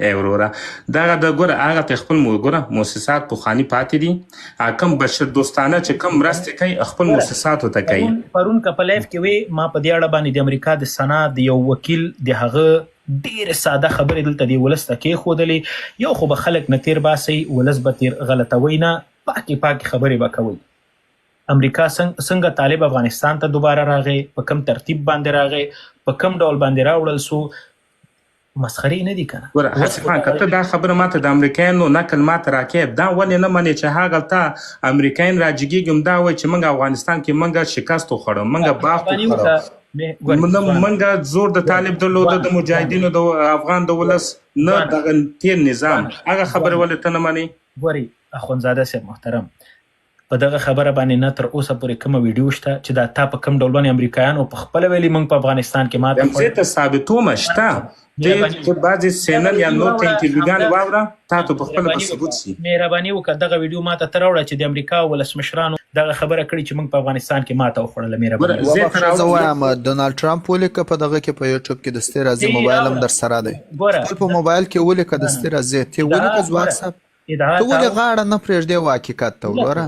ای وروره دغه د ګوره هغه ته خپل ګوره مؤسسات پخواني پاتې دي، کوم بشر دوستانه چې کوم مرستې کوي خپل مؤسساتو ته کوي. پرون که په لایف کې وي ما په دې اړه باندې د امریکا د سنا د یو وکیل د هغه ډېرې ساده خبرې دلته دی ولس ته کېښودلې. یو خو به خلک نه تیر باسئ، ولس به تیر غلطوئ نه، پاکې خبرې به کوئ. امریکا څنګه طالب افغانستان ته دوباره راغی، په کم ترتیب باندې راغی، په کم ډول باندې راوړل سو، مسخرې نه دي کنه. ګوره حسن خان که ته دا خبره ماته د امریکایانو نقل ماته راکې دا ولې نه منې چې هغلته امریکایان راجګېږي دا وایي چې موږ افغانستان کې موږ شکست وخوړو، موږ باغ وخوړو، موږ زور د طالب درلوده د مجاهدینو د افغان د ولس نه دغه تیر نظام. هغه خبره ولې ته نه منې؟ ګورې اخوندزاده صاحب محترم، په دغه خبره باندې نه تر اوسه پورې کومه ویډیو شته چې دا تا په کوم ډول باندې امریکایانو په خپله ویلي موږ په افغانستان کې ماته زه ته ثابتومه شته ته بعضې سینل یا نور ته انټرویوګانې واوره تا ته په خپله به ثبوت شي. مهرباني وکړه دغه ویډیو ماته ته راوړه چې د امریکا ولسمشرانو دغه خبره کړې چې موږ په افغانستان کې ماته وخوړله. مهرباني زه وایم ډونالډ ټرمپ ولیکه په دغه کې په یوټیوب کې دستې راځي موبایل هم در سره دی، خپل په موبایل کې ولیکه دستې راځي، ته ولیکه واتساپ ته ولې غاړه نه پرېږدې حقیقت ته وګوره.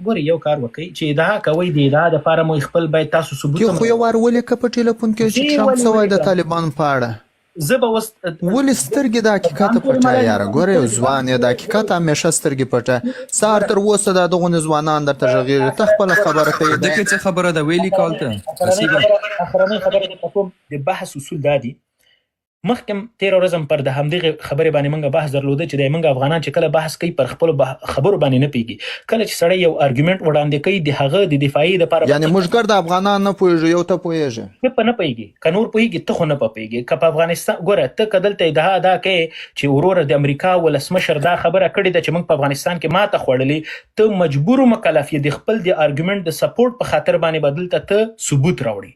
ګورې یو کار وکړئ چې ادعا کوئ د ادعا دپاره مو خپل باید تاسو ثبوت خو یو وار ولیکه په ټلیفون کې چې ټرمپ څه وایي د طالبانو په اړه. زه به اوس ولې سترګې د حقیقت پټه یاره؟ ګوره یو ځوان یې د حقیقت همیشه سترګې پټه. سهار تر اوسه دا دغونې ځوانان درته غږېږي، ته خپله خبره کوې. دغه څه خبره ده ویلي کول ته اخرنۍ خبره د بحث اصول دا دي مخکم تیر ورځم پر د همدغه خبرې باندې موږ بحث درلوده چې د موږ افغانان چې کله بحث کوي پر خپل خبرو باندې نه پیږي کله چې سړی یو ارګومنت وړاندې کوي د هغه د دفاعي لپاره یعنی موږ ګرد افغانان نه پوهیږو یو ته پوهیږي په نه پیږي کنور پیږي ته خو نه پیږي که په افغانستان ګوره ته کدلته دا کې چې ورور د امریکا ولسمشر دا خبره کړې ده چې موږ په افغانستان کې ماته خوړلې ته مجبور مکلف یې د خپل د ارګومنت د سپورټ په خاطر باندې بدلته ته ثبوت راوړي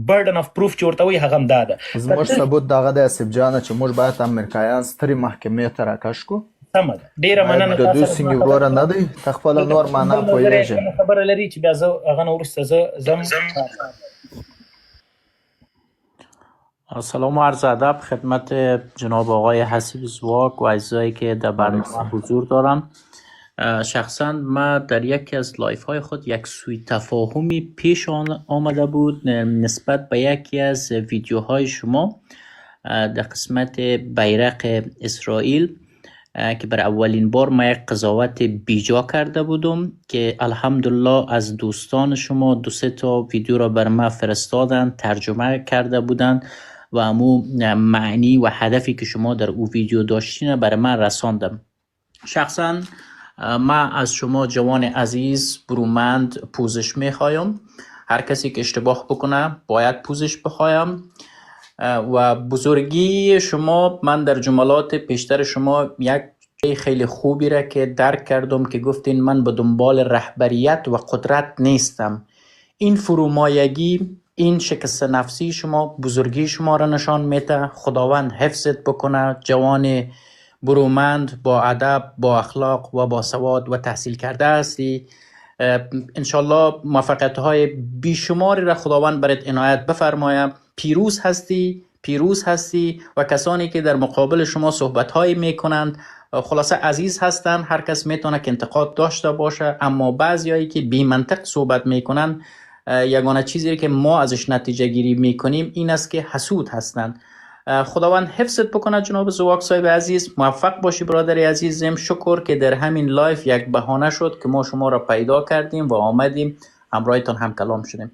burden of proof چې ورته وي هغه هم دا ده زموږ ثبوت دغه د اسف جان چې موږ باید امریکایان سترې محکمې ته راکش کو سمه ده ډیره مننه د دوی څنګه ورور نه دی تخپل نور معنا پوهیږي خبره لري چې بیا زه هغه ورسته زم سلام و عرض ادب خدمت جناب آقای حسیب زواک و اعضایی که در برنامه حضور دارم. شخصا ما در یکی از لایف های خود یک سوء تفاهمی پیش آمده بود نسبت به یکی از ویدیوهای شما در قسمت بیرق اسرائیل که بر اولین بار ما یک قضاوت بیجا کرده بودم که الحمدلله از دوستان شما 2-3 تا ویدیو را بر ما فرستادن ترجمه کرده بودن و امو معنی و هدفی که شما در او ویدیو داشتین بر من رساندم. شخصا ما از شما جوان عزیز برومند پوزش میخوایم. هر کسی که اشتباه بکنه باید پوزش بخوایم و بزرگی شما من در جملات پیشتر شما یک خیلی خوبی را که درک کردم که گفتین من به دنبال رهبریت و قدرت نیستم. این فرومایگی این شکست نفسی شما بزرگی شما را نشان میده. خداوند حفظت بکنه. جوان برومند با ادب با اخلاق و با سواد و تحصیل کرده هستی. انشالله موفقیت های بیشماری را خداوند برات عنایت بفرماید. پیروز هستی و کسانی که در مقابل شما صحبت هایی میکنند خلاصه عزیز هستند. هر کس میتونه که انتقاد داشته باشه اما بعضیایی که بی منطق صحبت میکنند یگانه چیزی که ما ازش نتیجه گیری میکنیم این است که حسود هستند. خداوند حفظت بکنه جناب زواک صاحب عزیز. موفق باشی برادر عزیزم. شکر که در همین لایف یک بهانه شد که ما شما را پیدا کردیم و آمدیم همراهتان هم کلام شدیم.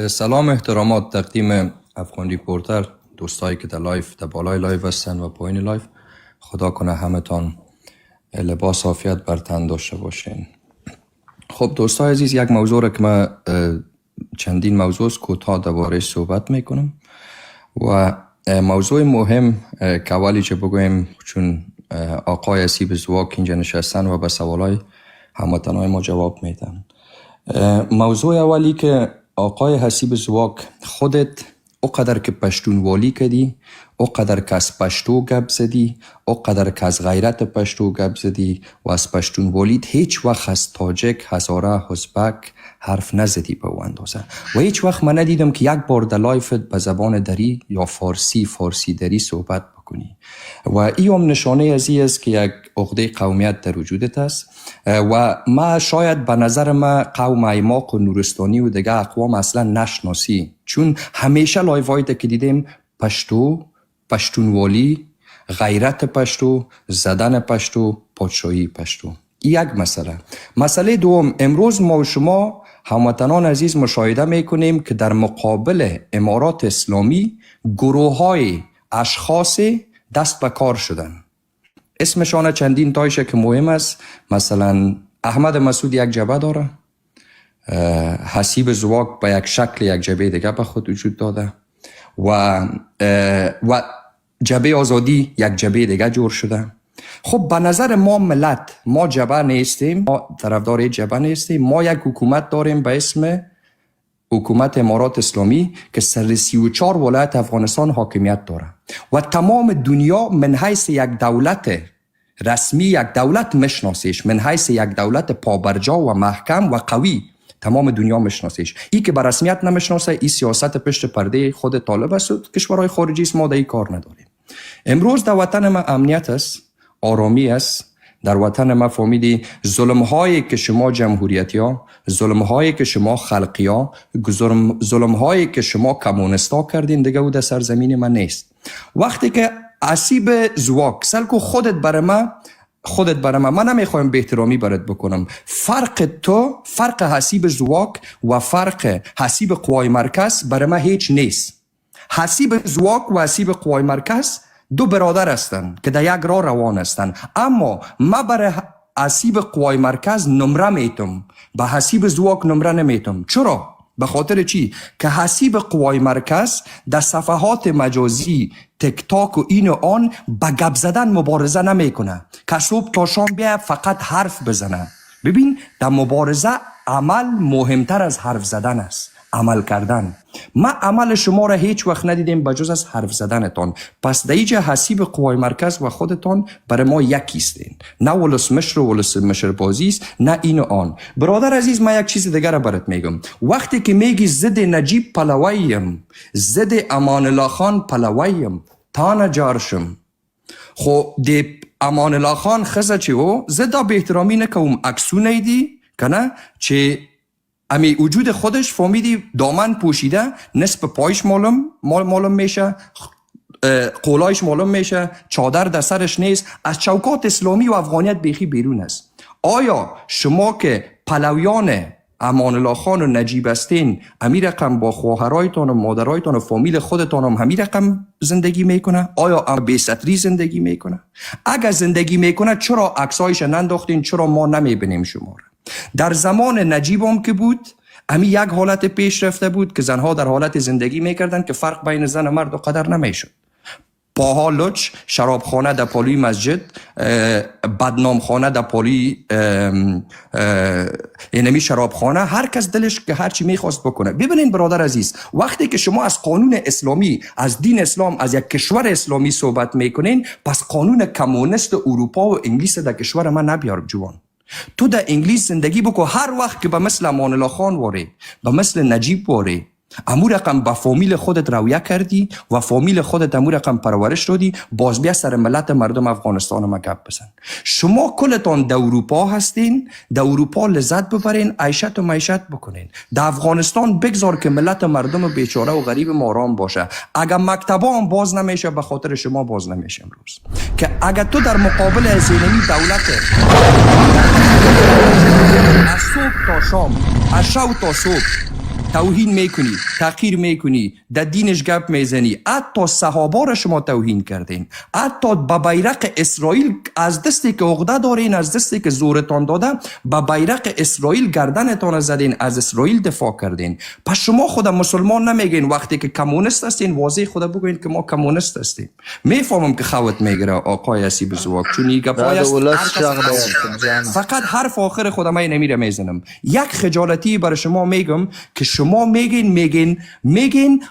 سلام احترامات تقدیم افغان ریپورتر دوستایی که در لایف در بالای لایف هستن و پایین لایف. خدا کنه همتان لباس عافیت بر تن داشته باشین. خب دوستای عزیز یک موضوع را که من چندین موضوع کوتاه درباره صحبت میکنم و موضوع مهم که اولی چه بگویم چون آقای حسیب زواک اینجا نشستن و به سوالای هموطنای ما جواب میدن. موضوع اولی که آقای حسیب زواک خودت اوقدر که پشتونوالی کردی اوقدر که از پشتو گپ زدی اوقدر که از غیرت پشتو گپ زدی و از پشتونوالیت هیچ وقت از تاجک هزاره ازبک حرف نزدی به او اندازه و هیچ وقت من ندیدم که یک بار در لایفت به زبان دری یا فارسی دری صحبت بکنی و این هم نشانه از این است که یک عقده قومیت در وجودت است و ما شاید به نظر ما قوم ایماق و نورستانی و دیگه اقوام اصلا نشناسی چون همیشه لایفایی که دیدیم پشتونوالی غیرت پشتو زدن پشتو پادشاهی پشتو. یک مسئله دوم امروز ما و شما هموطنان عزیز مشاهده میکنیم که در مقابل امارات اسلامی گروه های اشخاص دست به کار شدن. اسمشان چندین تایش که مهم است. مثلا احمد مسعود یک جبهه داره، حسیب زواک به یک شکل یک جبهه دیگه به خود وجود داده و جبهه آزادی یک جبهه دیگه جور شده. خب به نظر ما ملت ما جبهه نیستیم، ما طرفدار جبهه نیستیم. ما یک حکومت داریم به اسم حکومت امارات اسلامی که سر 34 ولایت افغانستان حاکمیت داره و تمام دنیا من حیث یک دولت رسمی یک دولت مشناسیش، من حیث یک دولت پابرجا و محکم و قوی تمام دنیا مشناسیش. ای که به رسمیت نمشناسه ای سیاست پشت پرده خود طالب است. کشورهای خارجی است، ما در این کار نداریم. امروز در وطن ما امنیت است، آرامی است. در وطن ما فهمیدی ظلم هایی که شما جمهوریتی ها، ظلم هایی که شما خلقی ها، ظلم هایی که شما کمونستا کردین دیگه او در سرزمین ما نیست. وقتی که حسیب زواک سلکو خودت برای ما خودت برای من نمیخوایم به احترامی برات بکنم. فرق حسیب زواک و فرق حسیب قوای مرکز برای من هیچ نیست. حسیب زواک و حسیب قوای مرکز دو برادر هستند که در یک راه روان هستند، اما ما برای حسیب قوای مرکز نمره میتم، به حسیب زواک نمره نمیتم. چرا؟ به خاطر چی؟ که حسیب قوای مرکز در صفحات مجازی تک تاک و این و آن با گپ زدن مبارزه نمیکنه که صبح تا شام بیا فقط حرف بزنه. ببین در مبارزه عمل مهمتر از حرف زدن است، عمل کردن. ما عمل شما را هیچ وقت ندیدیم بجز از حرف زدنتان. پس در اینجا حسیب قوای مرکز و خودتان برای ما یکیستین، نه ولس مشر و ولس مشر بازی است، نه این و آن. برادر عزیز، ما یک چیز دیگر برات میگم. وقتی که میگی ضد نجیب پلویم، ضد امان الله خان پلویم، تا نجارشم، خو دی امان الله خان خزه چی و زدا به احترامی نکوم اکسو نیدی کنه چه امی وجود خودش فهمیدی دامن پوشیده، نصف پایش معلوم میشه، قولایش معلوم میشه، چادر در سرش نیست، از چوکات اسلامی و افغانیت بیخی بیرون است. آیا شما که پلویان امان الله خان و نجیب هستین، امی رقم با خواهرایتان و مادرایتان و فامیل خودتان هم همی رقم زندگی میکنه؟ آیا بی ستری زندگی میکنه؟ اگر زندگی میکنه چرا عکسایش ننداختین؟ چرا ما نمیبینیم شما را؟ در زمان نجیب هم که بود، امی یک حالت پیش رفته بود که زنها در حالت زندگی میکردن که فرق بین زن و مرد و قدر نمیشد. پاها لچ، شرابخانه در پالوی مسجد، بدنامخانه در پالوی اینمی شرابخانه، هر کس دلش که هرچی میخواست بکنه. ببینین برادر عزیز، وقتی که شما از قانون اسلامی، از دین اسلام، از یک کشور اسلامی صحبت میکنین، پس قانون کمونیست اروپا و انگلیس در کشور من نبیار جوان. تو در انگلیس زندگی بکو، هر وقت که به مثل امان الله خان واره، به مثل نجیب واره، امو رقم با فامیل خودت رویه کردی و فامیل خودت امو رقم پرورش دادی، باز بیا سر ملت مردم افغانستان ما گپ بزن. شما کلتان در اروپا هستین، در اروپا لذت ببرین، عیشت و معیشت بکنین. در افغانستان بگذار که ملت مردم بیچاره و غریب ما آرام باشه. اگر مکتبا هم باز نمیشه به خاطر شما باز نمیشه امروز. که اگر تو در مقابل از اینمی دولت از صبح تا شام، از شب تا صبح توهین میکنی، تحقیر میکنی، در دینش گپ میزنی، حتی صحابه را شما توهین کردین، حتی با بیرق اسرائیل از دستی که عقده دارین، از دستی که زورتان داده، با بیرق اسرائیل گردنتان زدین، از اسرائیل دفاع کردین. پس شما خود مسلمان نمیگین وقتی که کمونیست هستین، واضح خود بگوین که ما کمونیست هستیم. میفهمم که خوت میگیره آقای حسیب زواک، چون این گپای است فقط حرف آخر خود ما نمیره میزنم. یک خجالتی برای شما میگم که شما میگین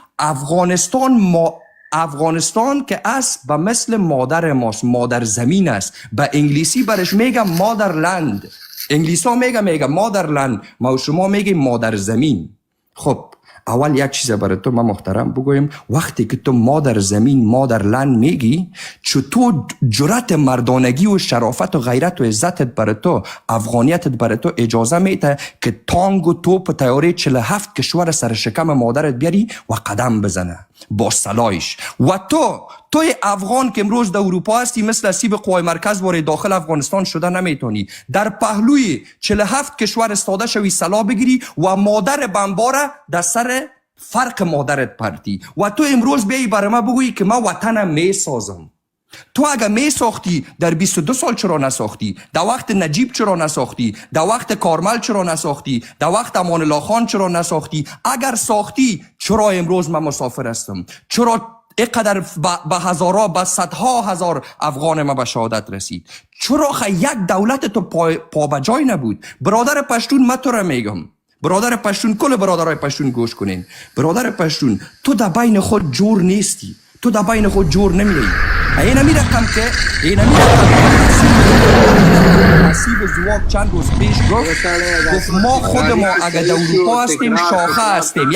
افغانستان که است به مثل مادر ماست، مادر زمین است. به انگلیسی برش میگم مادرلند، انگلیسی ها میگم مادرلند، ما شما میگیم مادر زمین. خب اول یک چیز برای تو من محترم بگویم، وقتی که تو مادر زمین، مادرلند میگی، چطور جرأت مردانگی و شرافت و غیرت و عزتت برای تو، افغانیتت برای تو اجازه میده که تانگ و توپ تیاره 47 کشور سر شکم مادرت بیاری و قدم بزنه با سلایش؟ و توی افغان که امروز در اروپا هستی، مثل حسیب قوای مرکز وارد داخل افغانستان شده نمیتونی، در پهلوی 47 کشور استاده شوی سلا بگیری و مادر بمباره در سر فرق مادرت پرتی و تو امروز بیایی برای ما بگویی که ما وطنم میسازم. تو اگر میساختی در 22 سال چرا نساختی؟ در وقت نجیب چرا نساختی؟ در وقت کارمل چرا نساختی؟ در وقت امان الله خان چرا نساختی؟ اگر ساختی چرا امروز من مسافر هستم؟ چرا اینقدر به هزارها، به صدها هزار افغان ما به شهادت رسید؟ چرا یک دولت تو پا به جای نبود؟ برادر پشتون، من تو را میگم، برادر پشتون، کل برادرای پشتون گوش کنین. برادر پشتون، تو در بین خود جور نیستی، تو در بین خود جور نمیایی. اینمی رقم که حسیب زواک چند روز پیش گفت ما خود ما اگر در اروپا هستیم شاخه هستیم.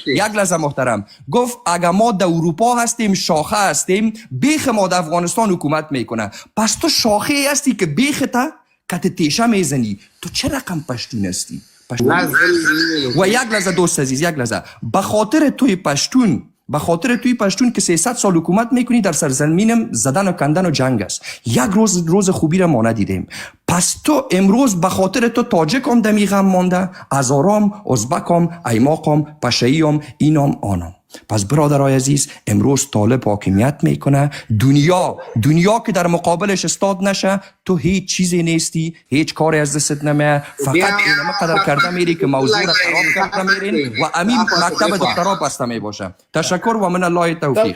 یک لحظه محترم، گفت اگر ما در اروپا هستیم شاخه هستیم، بیخ ما در افغانستان حکومت میکنه. پس تو شاخه هستی که بیختا کت تیشه میزنی. تو چه رقم پشتون هستی؟ و یک لحظه دوست عزیز، یک لحظه، به خاطر توی پشتون به خاطر توی پشتون که 300 سال حکومت میکنی در سرزمینم زدن و کندن و جنگ است. یک روز خوبی را ما ندیدیم. پس تو امروز به خاطر تو تاجکم دمی غم مانده، هزارام، ازبکم، ایماقم، پشهیم، اینام آنام. پس برادرای عزیز، امروز طالب حاکمیت میکنه. دنیا که در مقابلش استاد نشه، تو هیچ چیزی نیستی، هیچ کاری از دستت نمیاد. فقط اینم قدر کرده میری که موضوع را خراب کرده میرین و امین مکتب دکترا بسته میباشه. تشکر و من الله توفیق.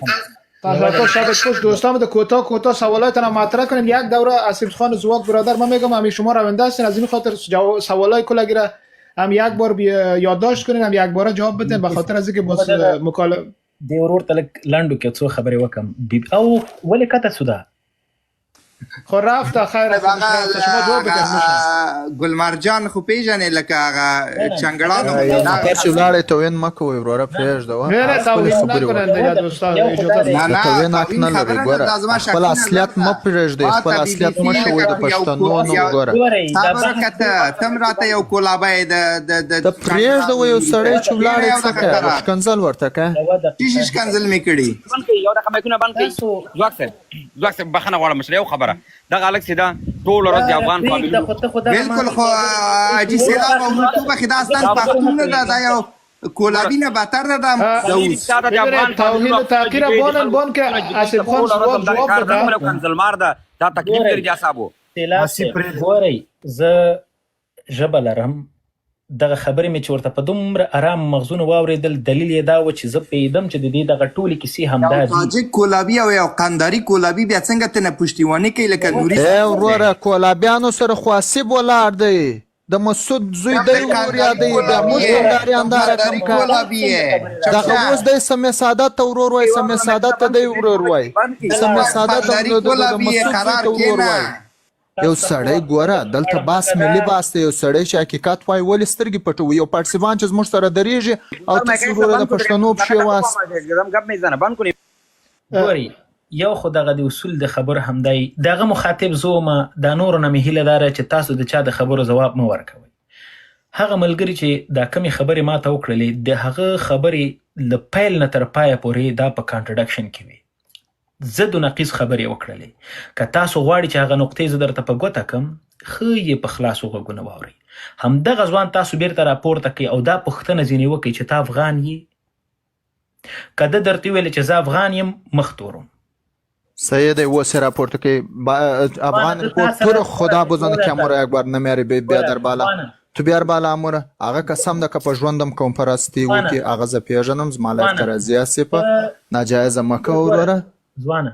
تشکر. شب خوش دوستان. د کوتاه سوالاتون مطرح کنیم. یک دوره اسیب خان زواک برادر، من میگم همین شما رونده هستین، از این خاطر سوالای کلگیره هم یک بار یادداشت کنین، هم یک بار جواب بدین، به خاطر از اینکه باز مکالمه دی ورور تل لاندو کې څو خبرې وکم او ولې کته سودا خو رافته خیر شما جواب بدین. ګلمرجان خو پیژنې لکه هغه چنګړانو نه چې ولاړې توین مکو وروره پرېږده نه توین نه کنن یا دوستان اجازه نه توین حق نه لري. ګوره خپل اصلیت مه پرېږدئ، خپل اصلیت مه شوئ د پښتنو نو. ګوره تم راته یو کولابه د پرېږده و یو سړی چې ولاړې څه کوي ښکنځل ورته کوه. چې ښکنځل مې کړي یو دغه مایکونه بند کړئ. ځواک صاحب بخښنه غواړم مشر یو خبره دغه الګ سیدا ټول ورځ د افغان قابل بالکل خو اجي سیلاب او رطوبه خداستان پښتون نه دا یو کولابی نه بهتر ده. د افغان توهین تاکیر بون که اسیب خان جواب بده کنزلمار ده دا تکلیف لري جاسابو ګورئ زه ژبه لرم. دغه خبرې مې چې ورته په دومره ارام مغزونه واورېدل، دلیل یې دا و چې زه پوهېدم چې د دې دغه ټولې کیسې همدا دي. تاجک کولابي او یو قنداري کولابي بیا څنګه ته نه پشتیواني کوي لکه نوري وروره کولابیانو سره خو اسیب ولاړ دی، د مسعود زوی دی وریا دی، د موږ قنداریان دا رقم کولابي دغه اوس دی سمې سعادت ته ورور وایي، سمې سعادت ته دی ورور وایي، سمې سعادت ته د مسعود زوی ته ورور وایي. یو سړی ګوره دلته باس ملي باس دی، یو سړی چې حقیقت وایي ولې سترګې پټوي. یو پارسیبان چې زموږ سره درېږي او تاسو وروره د پښتنو پښې واست. ګورئ یو خو دغه د اصول د خبرو همدای دغه مخاطب زومه د نورو نه مې هیله داره چې تاسو د چا د خبرو ځواب مه ورکوئ. هغه ملګري چې دا کمې خبرې ماته وکړلې، د هغه خبرې له پیل نه تر پایه پورې دا په کانټرډکشن کې وي. زه د نقیض خبرې وکړلې. که تاسو غواړئ چې هغه نقطې زه درته په ګوته کړم، ښه یې په خلاصو غوږونه واورئ. همدغه ځوان تاسو بیرته راپورته کوي او دا پوښتنه ځینې وکړئ چې ته افغان یې. که ده درته ویلې چې زه افغان یم، مخ تورم. صحیح دی. اوس یې راپورته کوي افغان ریپورت تو رو خدا بزنه که امور یک بار نمیاری بیا در بالا تو بیار بالا اموره. هغه قسم ده که په ژوندم کوم پرستی وکړي، هغه زه پیژنم، زما لایف ته راځي هسې په ناجایزه مه کوه وروره. ځوانه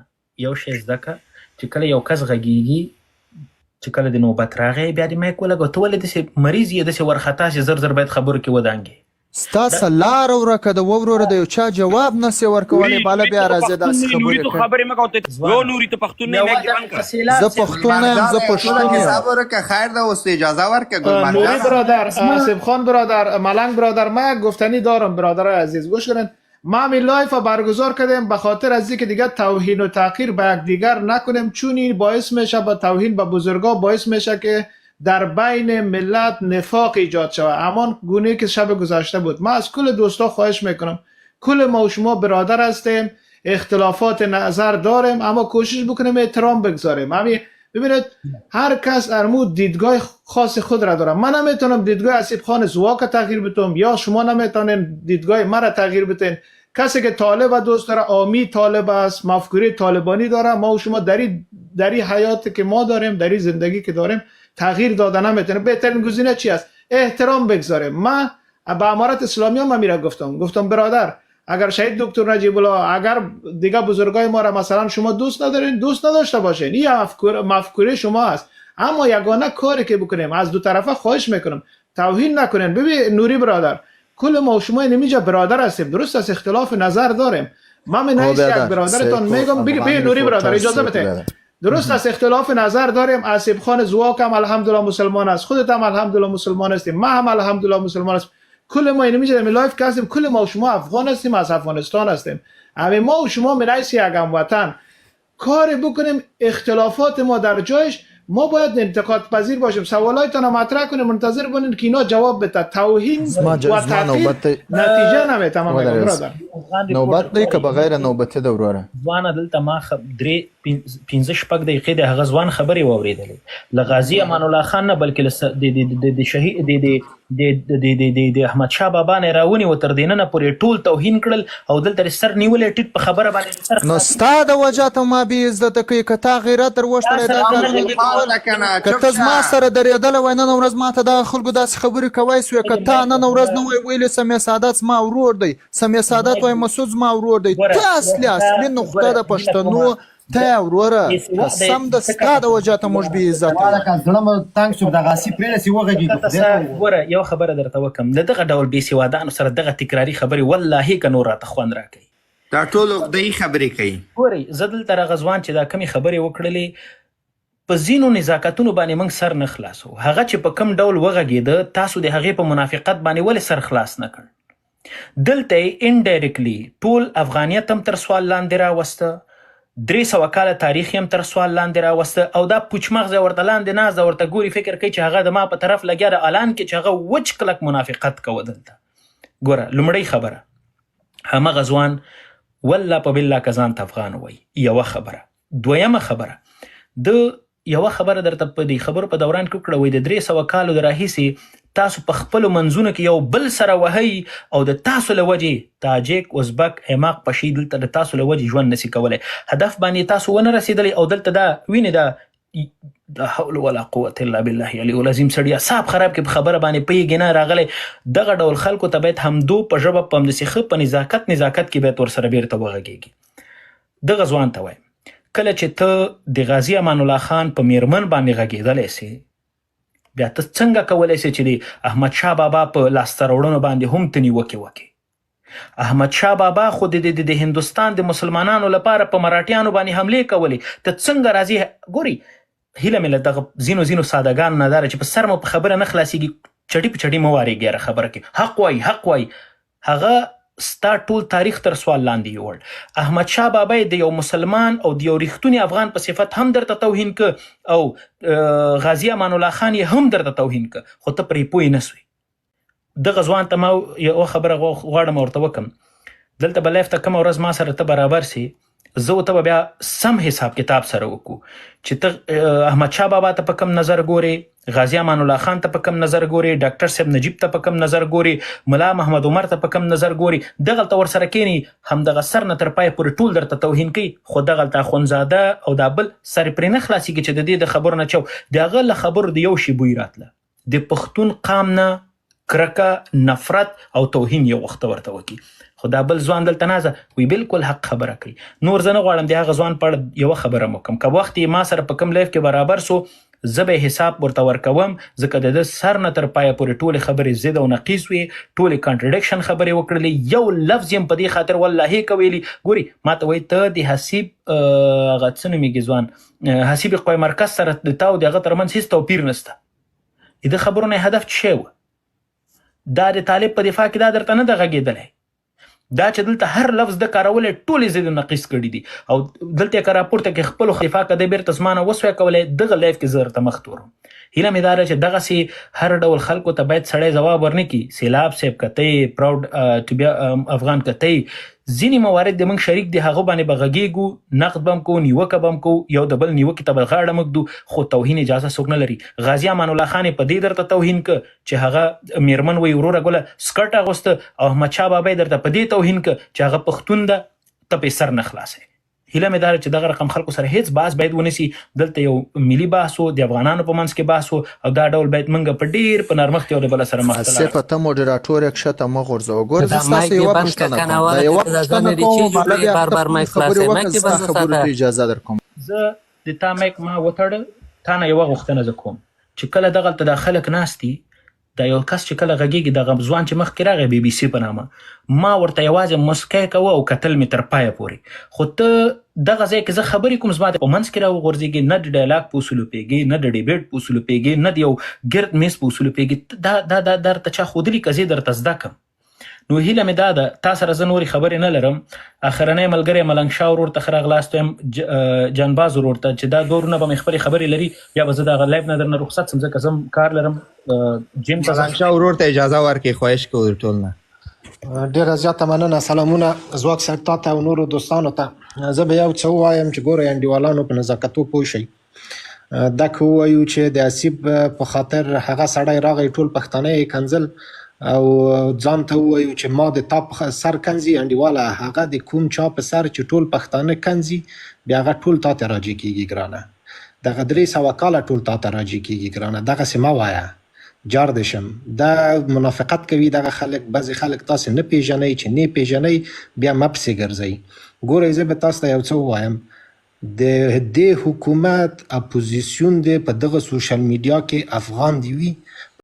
یو شی زده که چې کله یو کس غږیږي، چې کله د نوبت راغی بیا د مایک ولګوه. ته ولې داسې مریض یې داسې وارخطا چې زر زر باید خبرو کې ودانګې؟ ستاسو لاره ورکه ده وروره، د یو چا جواب نسې ورکولی، بالا بیا راځي داسې خبرې مه کوه. یو نوري ته پښتون نه یم، زه پښتون نه یم، زه پښتون یم. ورکه خیر ده. اوس اجازه ورکه نوری برادر، آصف خان برادر، ملنگ برادر، من یک گفتنی دارم برادرای عزیز گوش کنین. ما همین لایف برگزار کردیم به خاطر از اینکه دیگه توهین و تحقیر به یک دیگر نکنیم، چون این باعث میشه به توهین به بزرگا باعث میشه که در بین ملت نفاق ایجاد شود، همان گونه که شب گذشته بود. ما از کل دوستا خواهش میکنم، کل ما و شما برادر هستیم، اختلافات نظر داریم، اما کوشش بکنیم احترام بگذاریم. همین ببینید هر کس ارمود دیدگاه خاص خود را داره. من نمیتونم دیدگاه اسیب خان زواک تغییر بدم، یا شما نمیتونین دیدگاه مرا تغییر بدین. کسی که طالب دوست داره، آمی طالب است، مفکوره طالبانی داره، ما و شما در این حیاتی که ما داریم، در این زندگی که داریم تغییر دادن نمیتونه. بهترین گزینه چی است؟ احترام بگذاریم. من به امارت اسلامی هم میره گفتم برادر، اگر شهید دکتر نجیب الله، اگر دیگه بزرگای ما را مثلا شما دوست ندارین، دوست نداشته باشین، این مفکوره شما است. اما یگانه کاری که بکنیم از دو طرفه خواهش میکنم توهین نکنین. ببین نوری برادر، کل ما و شما اینجا برادر هستیم، درست است اختلاف نظر داریم. من نیست یک برادرتون میگم ببین نوری برادر اجازه بده، درست است اختلاف نظر داریم. اسیب خان زواک هم الحمدلله مسلمان است، خودت هم الحمدلله مسلمان هستیم، ما هم الحمدلله مسلمان است. کل ما اینجا می لایف کردیم، کل ما و شما افغان هستیم، از افغانستان هستیم. همه ما و شما من نیست یک هموطن، کاری بکنیم اختلافات ما در جایش ما باید انتقاد پذیر باشیم، سوالایتان رو مطرح کنیم، منتظر باشین که اینا جواب بده. توهین و تحقیر نتیجه نمیده. تمام برادر نوبت دی که بغیر نوبت ده وروره ځوانه دلته ما 15 شپږ دقیقې د هغه ځوان خبرې واورېدلې له غازي امان الله خان نه، بلکې د شهید د احمد شاه بابا نه راونی تر دینه پورې ټول توهین کړل او دلته سر نیولې ټیټ په خبره باندې. نو ستا د وجه ته ما بې عزته کوي که تا غیرت در وشتلی که ته زما سره درېدلی وای نن ورځ ما ته دغه خلکو داسې خبرې کوی سوې، که تا نن ورځ نه وای ویلې سمیع سعادت زما ورور دی، سمیع سعادت وای مسعود زما ورور دی، ته اصلي نقطه د پښتنو ته وروره قسم د ستا د وجه ته موږ بې عزته. ګوره یو خبره درته وکم، د دغه ډول بې سوادانو سره دغه تکراري خبرې والله که نور راته خوند راکوي. دا ټول عقده‌يي خبرې کوي. ګورئ زه دلته هغه ځوان چې دا کمې خبرې وکړلې په ځینو نزاکتونو باندې موږ سر نه خلاصو. هغه چې په کم ډول وغږېده تاسو د هغې په منافقت باندې ولې سر خلاص نه کړ؟ دلته یې انډایرکټلی ټول افغانیت هم تر سوال لاندې راوسته، 300 کاله تاریخ هم تر سوال لاندې راوسته، او دا پوچ مغزه ورته لاندې نازده ورته ګوري فکر کوي چې هغه د ما په طرف لګیا د اعلان کې چې هغه وچ کلک منافقت کوه. دلته ګوره لومړی خبره همغه ځوان والله په بالله که ځان ته افغان وایي، یوه خبره. دویمه خبره د یوه خبره درته په دې خبرو په دوران کې وکړه، وایي د 300 کالو د راهیسې تاسو په خپلو منځونو کې یو بل سره وهئ او د تاسو له وجې تاجک، ازبک، عماق، پشي دلته د تاسو له وجې ژوند نسي کولی، هدف باندې تاسو ونه رسېدلی او دلته دا وینې دا حول ولا قوة الا بالله علی العظیم سړي اعصاب خراب کې په خبره باندې پیږي نه راغلی. دغه ډول خلکو ته باید همدو په ژبه په همداسې ښه په نزاکت کې باید ورسره بیرته وغږېږي. دغه ځوان ته وایم کله چې ته د غازي امان الله خان په میرمن باندې غږېدلی سې، بیا ته څنګه کولی سې چې د احمد شاه بابا په لاسته راوړنو باندې هم ته نیوکې وکړې؟ احمد شاه بابا خو د هندوستان د مسلمانانو لپاره په مراټیانو باندې حملې کولې، ته څنګه راځي؟ ګوري هیله مې له دغه ځینو سادهګانو نه داره چې په سر مو په خبره نه خلاصېږي، چټي په چټي مه وارېږي هره خبره کې حق وایي. هغه ستا ټول تاریخ تر سوال لاندې یوړ. احمد شاه بابا د یو مسلمان او د یو ریښتوني افغان په صفت هم درته توهین که او غازي امان الله خان یې هم درته توهین که، خو ته پرې پوه نه سوې. دغه ځوان ته ما یوه خبره غواړم ورته وکړم، دلته به لایف ته کومه ورځ ما سره ته برابر سي، زه و ته به بیا سم حساب کتاب سره وکړو چې ته احمد شاه بابا ته په کم نظر ګورې، غازي امان الله خان ته په کم نظر ګورې، ډاکټر صاحب نجیب ته په کم نظر ګورې، ملا محمد عمر ته په کم نظر ګورې. دغلته ورسره کینی همدغه سر نه تر پایه پورې ټول درته توهین کوي، خو دغلته اخوندزاده او دا بل سر پرې نه خلاصېږي چې د دې د خبرو نه چو د هغه له خبرو د یو شي بوی راتله، د پښتون قام نه کرکه، نفرت او توهین یو وخت ورته وکړي. خو دا بل ځوان دلته نازه وی بالکل حق خبره کوي. نور زه نه غواړم د هغه ځوان په اړه یوه خبره مو کوم، که وخت یې ما سره په کوم لایف کې برابر سو زه به حساب ورته ورکوم، ځکه د ده سر نه تر پایه پورې ټولې خبرې ضد او نقیص وې، ټولې کانټرډکشن خبرې وکړلې، یو لفظ یم په دې خاطر والله که ویلي. ګوري ما ته وایي ته د حسیب هغه څه نومېږي ځوان حسیب قوی مرکز سره د تا او د هغه ترمنځ هېڅ توپیر نشته. د خبرو نه هدف څه شی و؟ دا د طالب په دفاع کې دا درته نه ده غږېدلی، دا چې دلته هر لفظ د کارولې ټولې ضد نقیص کړي دي او دلته که راپورته کې خپلو دفاع که دی بیرته زما نه وسوی کولی، دغه لایف کې زه درته مخ تورم. هیله مې دا ده چې دغسې هر ډول خلکو ته باید سړی ځواب ورنه کړي. سیلاب صاحب که ته یې پراوډ ټو بی افغان که ته یې ځینې موارد د موږ شریک دي، هغه باندې به غږېږو، نقد به هم کوو، نیوکه به هم کوو، یو د بل نیوکې ته به غاړه مږدو، خو توهین اجازه څوک نه لري. غازي امان الله خان په دې درته توهین که چې هغه میرمن وایي وروره ګله سکرټ اغوسته، او احمد شاه بابا یې درته په دې توهین که چې هغه پښتون ده، ته پرې سر نه خلاصوي. هیله مې دا ده چې دغه رقم خلکو سره هیڅ بحث باید ونسي. دلته یو ملي بحث و، د افغانانو په منځ کې بحث و، او دا ډول باید موږ په ډېر په نرمښت یو د بله سره مخ ته لاړ. په ته موډراتور یې کښته مه غورځوه. ګوره زه ستاسو یوه پوښتنه کوم، دا یوه پوښتنه کوم، مطلب یې خبرې وکړه، ستا خبرو ته اجازه در کوم. زه د تا مایک ما وتړه، تا نه یوه غوښتنه زه کوم چې کله دغلته دا خلک ناست دي، دا یو کس چې کله غږېږي، دغه ځوان چې مخکې راغی بي بي سي په نامه، ما ورته یوازې مسکی کوه او کتل مې تر پایه پورې. خو ته دغه ځای کې زه خبرې کوم، زما په منځ کې راوغورځېږي، نه د ډایلاګ په اصولو پوهېږې، نه د ډیبیټ په اصولو پوهېږې، نه د یو ګرد میز په اصولو پوهېږې. دا درته چا ښودلي که زه درته زده کړم؟ نو هیله مې دا ده تا سره زه نورې خبرې نه لرم. اخرنی ملګری ملنګ شاه ورور ته ښه راغلاست وایم، جانباز ورور ته چې دا دوه ورونه به مې خپلې خبرې لري، بیا به زه دغه لایف نه درنه رخصت شم ځکه زه کار لرم جیم ته ملنګ شاه ورور ته اجازه ورکړئ، خواهش کوو ټول نه. ډیره زیاته مننه. سلامونه زواک صاحب تا ته او نورو دوستانو ته. زه به یو څه ووایم چې ګورئ انډیوالانو په نزاکتو پوه شئ. دا که ووایو چې د اسیب په خاطر هغه سړی راغی ټول پښتانه یې کنځل او ځان ته ووایو چې ما د تا په سر کنځي انډیواله، هغه د کوم چا په سر چې ټول پښتانه کنځي بیا هغه ټول تا ته راجع کېږي ګرانه. دغه 300 کاله ټول تا ته راجع کېږي ګرانه. دغسې مه وایه، جار دې شم. دا منافقت کوي دغه خلک. بعضې خلک تاسې نه پیژنئ، چې نه پیژنئ بیا مه پسې ګرځئ. ګورئ زه به تاسو ته یو څه ووایم، د دې حکومت اپوزیسیون دی په دغه سوشل میډیا کې افغان دی وي